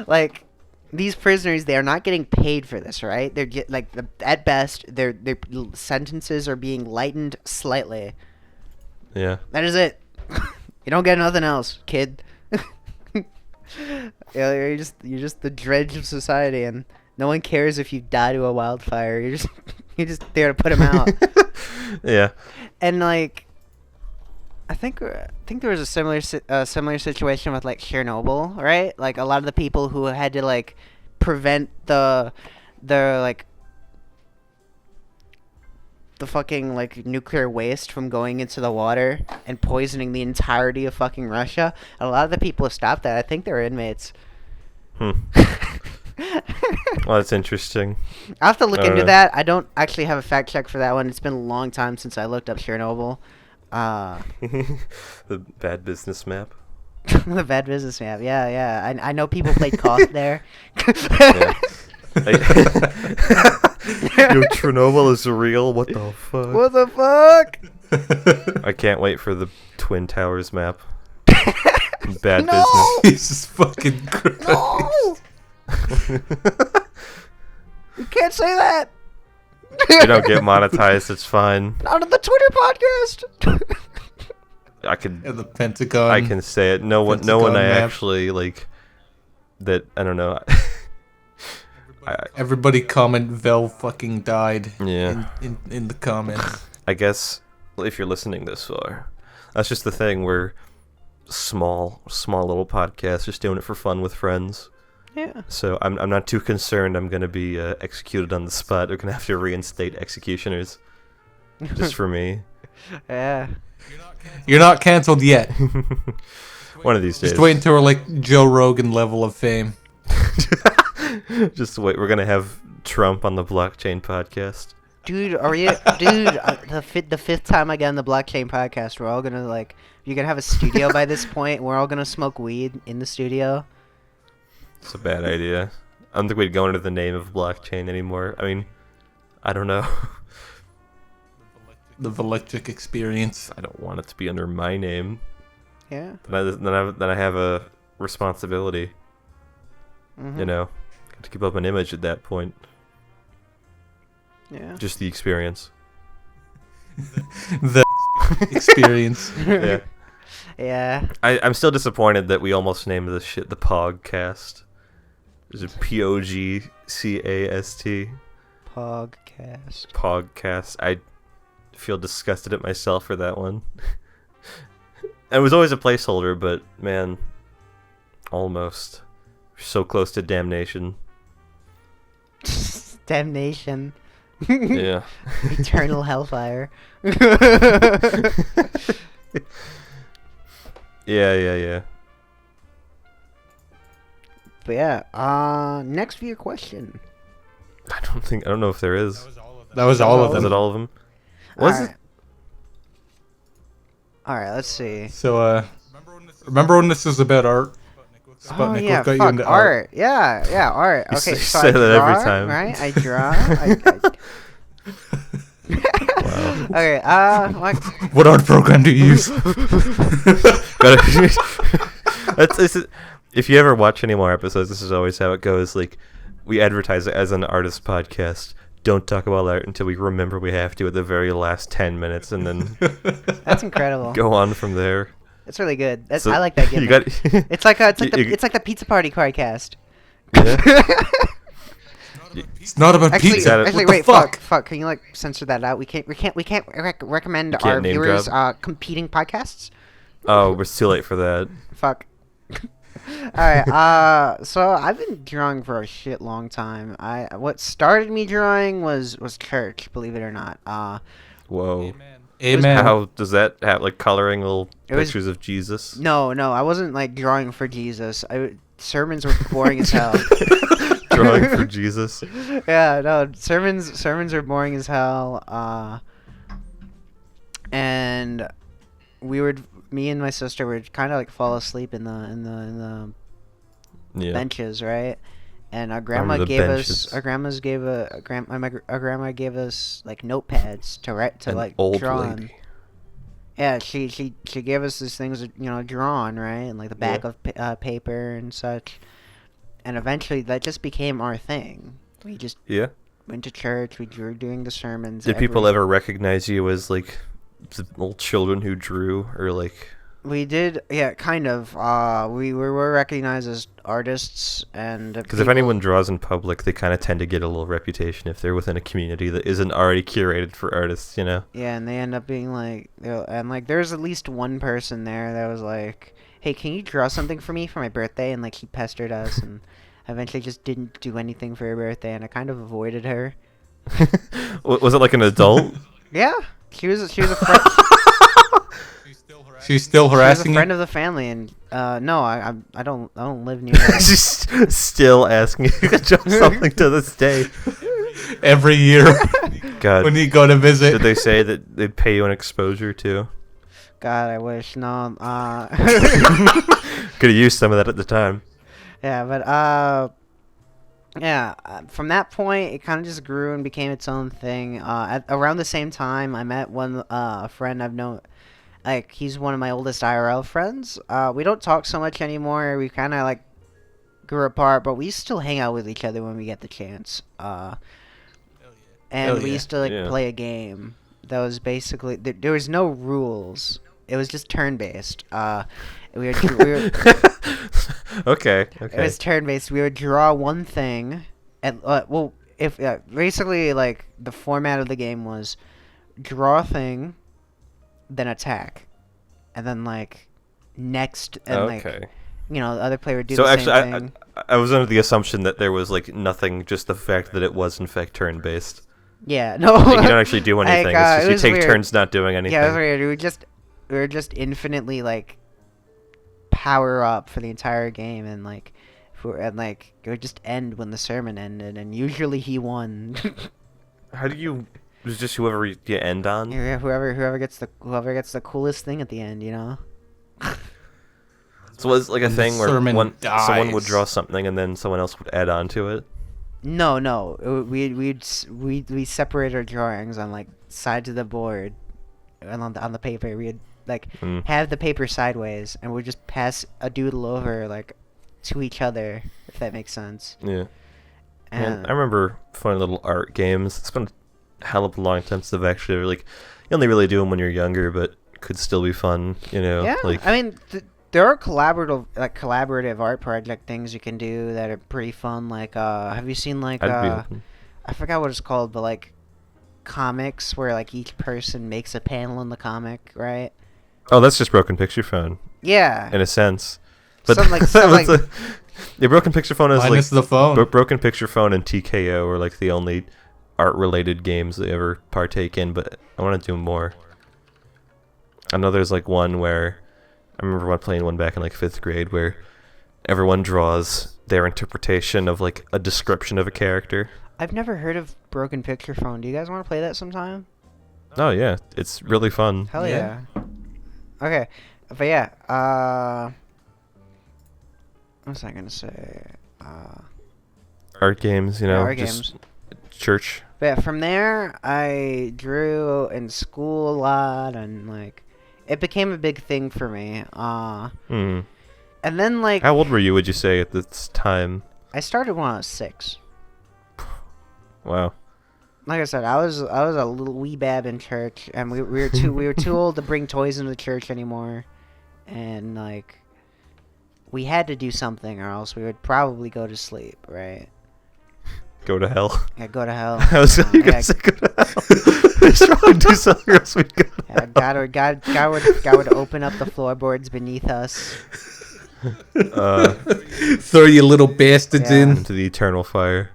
Like, these prisoners, they are not getting paid for this, right? They're at best, their sentences are being lightened slightly. Yeah. That is it. You don't get nothing else, kid. You're just the dredge of society, and no one cares if you die to a wildfire. You're just there to put him out. Yeah. And like, I think there was a similar situation with like Chernobyl, right? Like a lot of the people who had to like prevent the fucking like nuclear waste from going into the water and poisoning the entirety of fucking Russia. And a lot of the people who stopped that, I think they were inmates. Well, that's interesting. I'll have to look into that. I don't actually have a fact check for that one. It's been a long time since I looked up Chernobyl. The bad business map. The bad business map. Yeah. I know people played COD there. Yo, Chernobyl is real. What the fuck? What the fuck? I can't wait for the Twin Towers map. Bad No! business. Jesus fucking Christ. No! You can't say that. You don't get monetized. It's fine. Not on the Twitter podcast. I could. And the Pentagon. I can say it. No one. I map. actually like. That I don't know. Everybody comment Vel fucking died. Yeah. In the comments. I guess if you're listening this far, that's just the thing. We're small little podcast, just doing it for fun with friends. Yeah. So I'm not too concerned. I'm gonna be executed on the spot. We're gonna have to reinstate executioners, just for me. Yeah. You're not canceled yet. One of these days. Just wait until we're like Joe Rogan level of fame. Just wait. We're gonna have Trump on the blockchain podcast. Dude, the fifth time I get on the blockchain podcast, we're all gonna you're gonna have a studio by this point. We're all gonna smoke weed in the studio. It's a bad idea. I don't think we'd go under the name of blockchain anymore. I mean, I don't know. The Electric Experience. I don't want it to be under my name. Yeah. Then I have a responsibility. Mhm. You know, got to keep up an image at that point. Yeah. Just the experience. The experience. Yeah. Yeah. I'm still disappointed that we almost named this shit the Pogcast. Is it Pogcast? Podcast. Pogcast. I feel disgusted at myself for that one. It was always a placeholder, but man, almost. So close to damnation. Damnation. Yeah. Eternal hellfire. Yeah. But yeah, next viewer question. I don't know if there is. That was all of Is them. it all of them? Was it? Alright, let's see. So, remember when this was about art? Sputnik, yeah, what got you fuck, into art. Yeah, art. You Okay, s- so say I that draw, every time. right? I draw. Wow. Okay, like, What art program do you use? If you ever watch any more episodes, this is always how it goes. Like, we advertise it as an artist podcast. Don't talk about art until we remember we have to at the very last 10 minutes, and then that's incredible. go on from there. That's really good. So I like that you gimmick. got- It's like you- it's like the pizza party cardcast. Yeah. It's not about Actually, pizza. Got it. actually, What the wait, fuck? fuck. Can you like censor that out? We can't recommend You can't our name viewers drop? competing podcasts. Oh, we're too late for that. Fuck. Alright, so I've been drawing for a shit long time. What started me drawing was church, believe it or not. Whoa. Amen. How does that have, like, coloring little It was- pictures of Jesus? No, I wasn't like drawing for Jesus. Sermons were boring as hell. Drawing for Jesus? Yeah, no, sermons are boring as hell. And me and my sister would kind of like fall asleep in the Yeah. benches, right? And our Remember grandma the gave benches. our grandma gave us like notepads to write to An like old draw on. lady. Yeah, she gave us these things, drawn, right, and like the back Yeah. of paper and such. And eventually, that just became our thing. We just Yeah. went to church. We were doing the sermons. Did people ever recognize you as, like, the little children who drew, or, like... We did, yeah, kind of. We were recognized as artists, and Because if anyone draws in public, they kind of tend to get a little reputation if they're within a community that isn't already curated for artists, you know? Yeah, and they end up being like, and like, there's at least one person there that was like, "Hey, can you draw something for me for my birthday?" And like, he pestered us, and eventually just didn't do anything for her birthday, and I kind of avoided her. Was it like an adult? Yeah, she was a friend. She's still She was a harassing friend you? of the family, and no, I don't live near her. She's still asking you to draw something to this day. Every year God. when you go to visit. Did they say that they'd pay you an exposure too? God, I wish. No, Could have used some of that at the time. yeah, but yeah. From that point, it kind of just grew and became its own thing. Around the same time, I met one friend I've known. Like, he's one of my oldest IRL friends. We don't talk so much anymore. We kind of like grew apart, but we still hang out with each other when we get the chance. And Hell we yeah. used to like Yeah. play a game that was basically there was no rules. It was just turn based. We were Okay. It was turn based. We would draw one thing, and if basically like the format of the game was draw a thing, then attack, and then like next, and like Okay. the other player would do So the actually, same thing. I was under the assumption that there was like nothing, just the fact that it was in fact turn based. Yeah, no. Like, you don't actually do anything. Like, It's it just was you take weird. turns not doing anything. Yeah, it was weird. We were just infinitely like power up for the entire game, and like it would just end when the sermon ended, and usually he won. How do you? It was just whoever you end on. Yeah, whoever gets the coolest thing at the end, So was like a When the thing where sermon someone would dies. draw something and then someone else would add on to it. No. We separate our drawings on like sides of the board, and on the paper we'd like Mm. have the paper sideways, and we'd just pass a doodle over like to each other, if that makes sense. Yeah. And I remember fun little art games. It's been a hell of a long time since I've actually, like, you only really do them when you're younger, but could still be fun, you know? yeah, Like, I mean, there are collaborative art project things you can do that are pretty fun. Like, have you seen like I'd be open. I forgot what it's called, but like comics where like each person makes a panel in the comic, right? Oh, that's just Broken Picture Phone, Yeah. in a sense. But Something like- that something was like- yeah, Broken Picture Phone is Minus like the phone. Broken Picture Phone and TKO are like the only art-related games they ever partake in. But I want to do more. I know there's like one where I remember playing one back in like 5th grade where everyone draws their interpretation of like a description of a character. I've never heard of Broken Picture Phone. Do you guys want to play that sometime? Oh yeah, it's really fun. Hell Yeah. yeah. Okay, but yeah. What was I gonna say? Art games, you know, art just games. church. But yeah, from there, I drew in school a lot, and like, it became a big thing for me. Hmm. And then like, How old were you, would you say, at this time? I started when I was 6. Wow. Like I said, I was a little wee bab in church, and we were too old to bring toys into the church anymore, and like, we had to do something, or else we would probably go to sleep, right? Go to hell. Yeah, go to hell. I was Yeah, gonna say go to hell. I should probably do something else. We go to yeah, God would open up the floorboards beneath us. Throw you little bastards Yeah. in. into the eternal fire.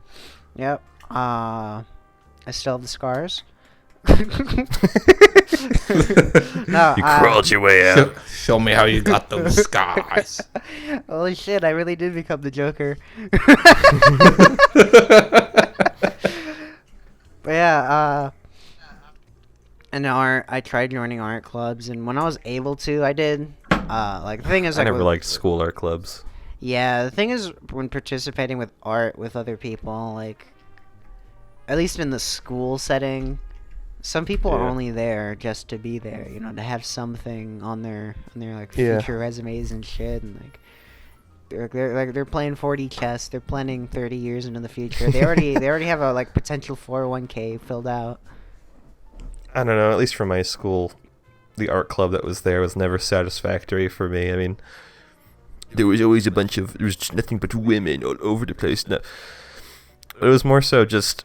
Yep. I still have the scars. No, You crawled your way out. Show me how you got those scars. Holy shit! I really did become the Joker. But yeah, and art. I tried joining art clubs, and when I was able to, I did. Like the thing is, I like, never with- liked school art clubs. Yeah, the thing is, when participating with art with other people, like, at least in the school setting, some people are Yeah. only there just to be there, you know, to have something on their like Yeah. future resumes and shit, and like they're playing 4D chess, they're planning 30 years into the future. They already have a like potential 401k filled out. I don't know. At least for my school, the art club that was there was never satisfactory for me. I mean, there was always there was nothing but women all over the place. No, it was more so just,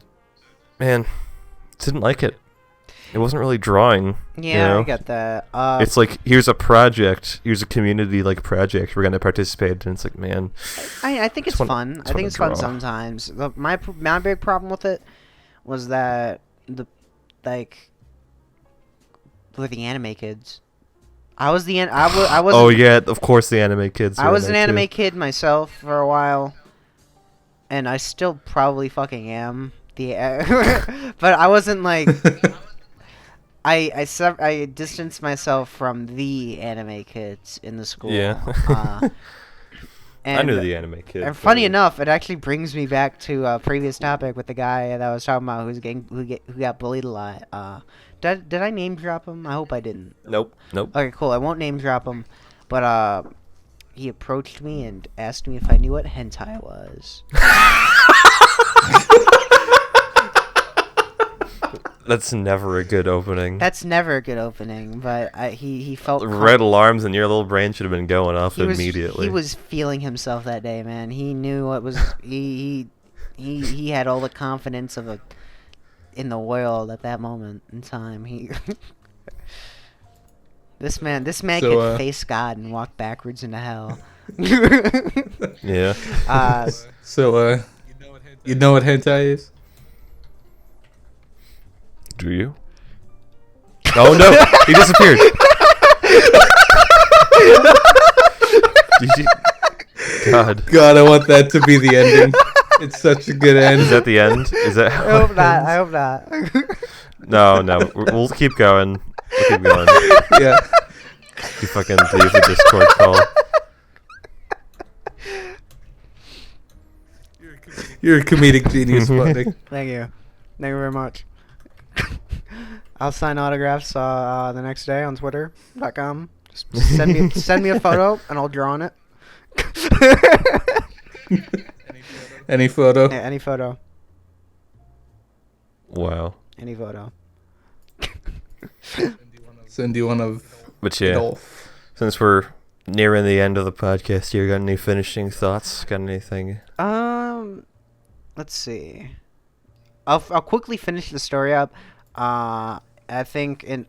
man, didn't like it. It wasn't really drawing. Yeah, you know? I get that. It's like, here's a project, here's a community like project we're gonna participate in. It's like, man, I think it's Just wanna- fun. I just think wanna it's fun draw. sometimes. My big problem with it was that with the anime kids. I was I was oh yeah, of course the anime kids. I were was in an there, too. anime kid myself for a while, and I still probably fucking am. But I wasn't like I distanced myself from the anime kids in the school. Yeah. And I knew the anime kids. And funny but- enough, it actually brings me back to a previous topic with the guy that I was talking about who got bullied a lot. Did I name drop him? I hope I didn't. Nope. Okay, cool. I won't name drop him, but he approached me and asked me if I knew what hentai was. That's never a good opening. That's never a good opening, but he felt Red alarms in your little brain should have been going off he was, immediately. He was feeling himself that day, man. He knew what was he had all the confidence of in the world at that moment in time. He this man So, could face God and walk backwards into hell. Yeah. So, you know what hentai is? Do you? Oh no! He disappeared. God. God, I want that to be the ending. It's such a good end. Is that the end? Is that? I hope not. I hope not. No. We'll keep going. We'll keep going. Yeah. You fucking leave the Discord call. You're a comedic genius, buddy. Thank you. Thank you very much. I'll sign autographs the next day on Twitter.com. Just send me a photo and I'll draw on it. Any photo? Yeah, any photo. Wow. Any photo. Send you one of But yeah, Adolf. since we're nearing the end of the podcast here, got any finishing thoughts? Got anything? Let's see. I'll quickly finish the story up. I think in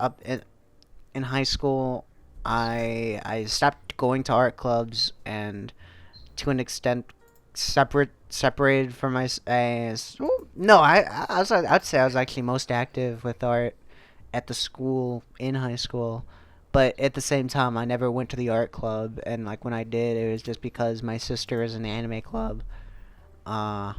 high school, I stopped going to art clubs and to an extent separated from my no, I'd say I was actually most active with art at the school in high school, but at the same time I never went to the art club, and like when I did, it was just because my sister is in the anime club. I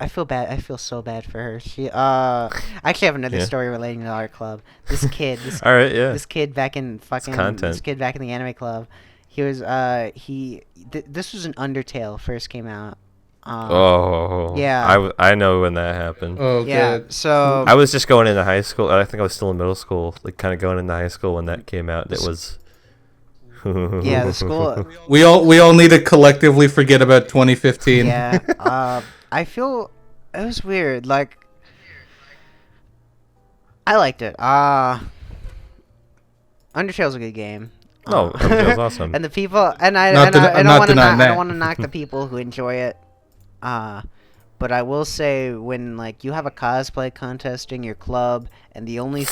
feel bad. I feel so bad for her. She I actually have another Yeah. story relating to the art club. This kid, All right, yeah. this kid back in content. this kid back in the anime club. He was this was an Undertale first came out. Yeah. I know when that happened. Oh, Yeah. good. So I was just going into high school. I think I was still in middle school, like kind of going into high school when that came out. It was. yeah, the school. We all need to collectively forget about 2015. Yeah. I feel it was weird. Like I liked it. Undertale's a good game. No, Undertale's awesome. And the people, and I Not don't denying want to that. I don't want to knock the people who enjoy it. But I will say when like you have a cosplay contest in your club, and the only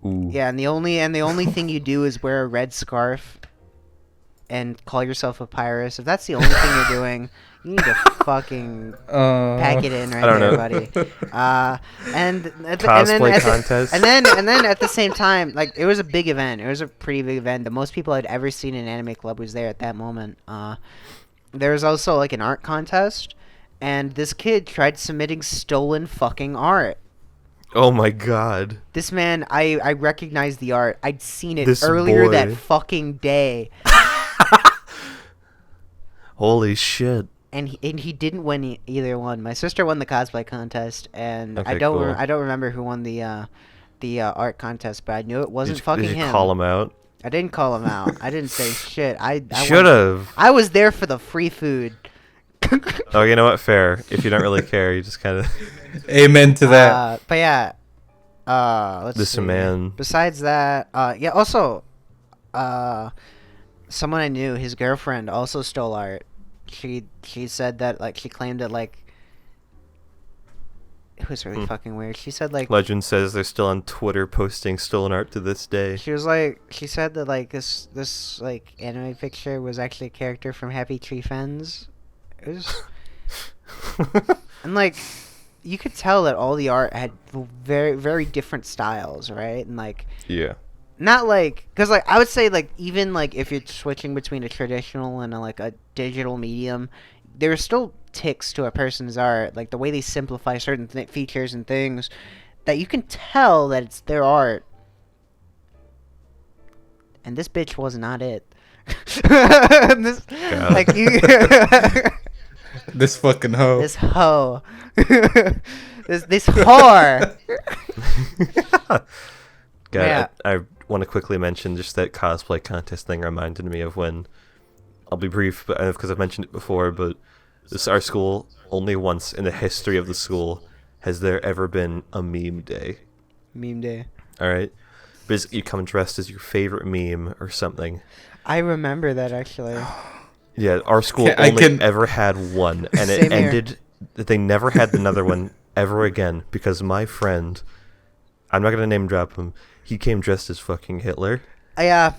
Ooh. yeah, and the only thing you do is wear a red scarf and call yourself a pirate. If that's the only thing you're doing, you need to fucking pack it in right I don't there, know. buddy. Cosplay contest. And then at the same time, like it was a big event. It was a pretty big event. The most people I'd ever seen in an anime club was there at that moment. There was also like an art contest, and this kid tried submitting stolen fucking art. Oh my god. This man, I recognized the art. I'd seen it This earlier boy. that fucking day. Holy shit. And he didn't win either one. My sister won the cosplay contest, and Okay, I don't cool. I don't remember who won the art contest, but I knew it wasn't fucking Did you him. call him out? I didn't call him out. I didn't say shit. I Should have. I was there for the free food. Oh, you know what? Fair. If you don't really care, you just kind of. Amen to that. But yeah. Let's This see. man. Besides that, yeah. Also, someone I knew, his girlfriend also stole art. She said that like she claimed that like it was really fucking weird. She said like Legend says they're still on Twitter posting stolen art to this day. she said that like this like anime picture was actually a character from Happy Tree Friends. It was and like you could tell that all the art had very very different styles, right? And like Yeah. not like because like I would say like even like if you're switching between a traditional and a digital medium, there are still ticks to a person's art, like the way they simplify certain features and things that you can tell that it's their art. And this bitch was not it. This, God. like you, This fucking hoe. this hoe, this whore. God, Yeah. I want to quickly mention just that cosplay contest thing reminded me of when. I'll be brief, but because I've mentioned it before, but our school only once in the history of the school has there ever been a meme day. Meme day. All right, basically you come dressed as your favorite meme or something. I remember that actually. Yeah, our school I only can- ever had one, and Same it here. ended. They never had another one ever again because my friend, I'm not gonna name drop him. He came dressed as fucking Hitler, Yeah.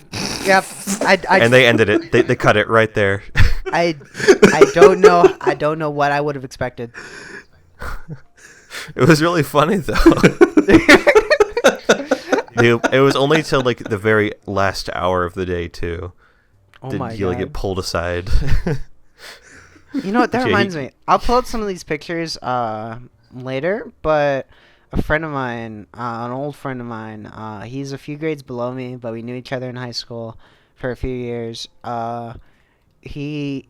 and they ended it. They cut it right there. I don't know. I don't know what I would have expected. It was really funny though. It was only till like the very last hour of the day too. Oh Did my he like god. get pulled aside? You know what? That Yeah, reminds me. I'll pull out some of these pictures later, but a friend of mine, an old friend of mine, he's a few grades below me, but we knew each other in high school for a few years. He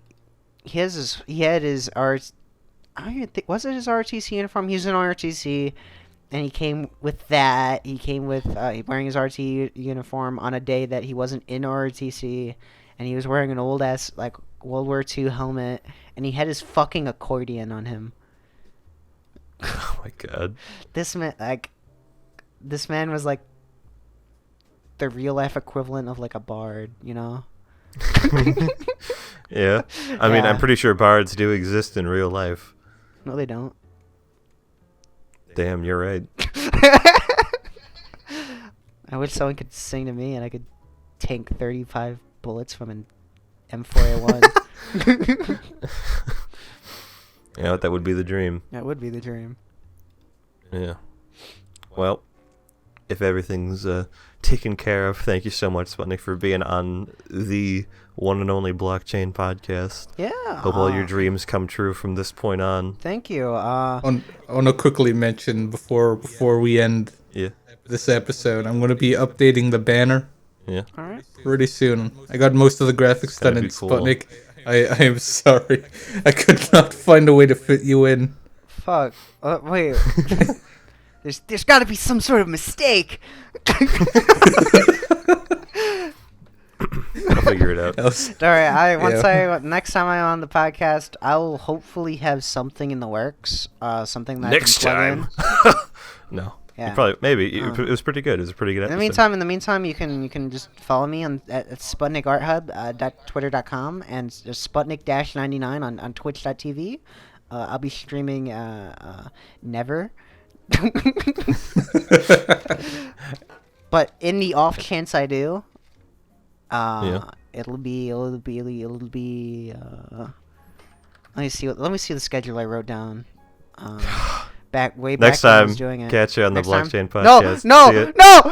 had his art. I don't even think, was it his RTC uniform? He was in RTC, and he came with that. He came with wearing his RT uniform on a day that he wasn't in RTC, and he was wearing an old ass like World War II helmet, and he had his fucking accordion on him. Oh my god. This man was like the real life equivalent of like a bard, you know? Yeah. I mean, Yeah. I'm pretty sure bards do exist in real life. No, they don't. Damn, you're right. I wish someone could sing to me and I could tank 35 bullets from an M4A1. You know, that would be the dream. That would be the dream. Yeah. Well, if everything's taken care of, thank you so much, Sputnik, for being on the one and only blockchain podcast. Yeah. Hope all your dreams come true from this point on. Thank you. I want to quickly mention before we end Yeah. this episode, I'm going to be updating the banner Yeah. All right. pretty soon. I got most of the graphics done That'd in be cool. Sputnik. I am sorry. I could not find a way to fit you in. Fuck. Wait. There's got to be some sort of mistake. I'll figure it out. All right. Next time I'm on the podcast, I will hopefully have something in the works. Something that Next I can time. plug in. No. Yeah. You probably maybe it was pretty good. It was a pretty good In episode. the meantime, you can just follow me at Sputnik Art Hub .twitter.com and just Sputnik-99 on Twitch.tv. I'll be streaming never. But in the off chance I do, it'll be. Let me see the schedule I wrote down. Way back Next when I time, was doing it. catch you on the Next time? blockchain podcast. No, See ya. no, no!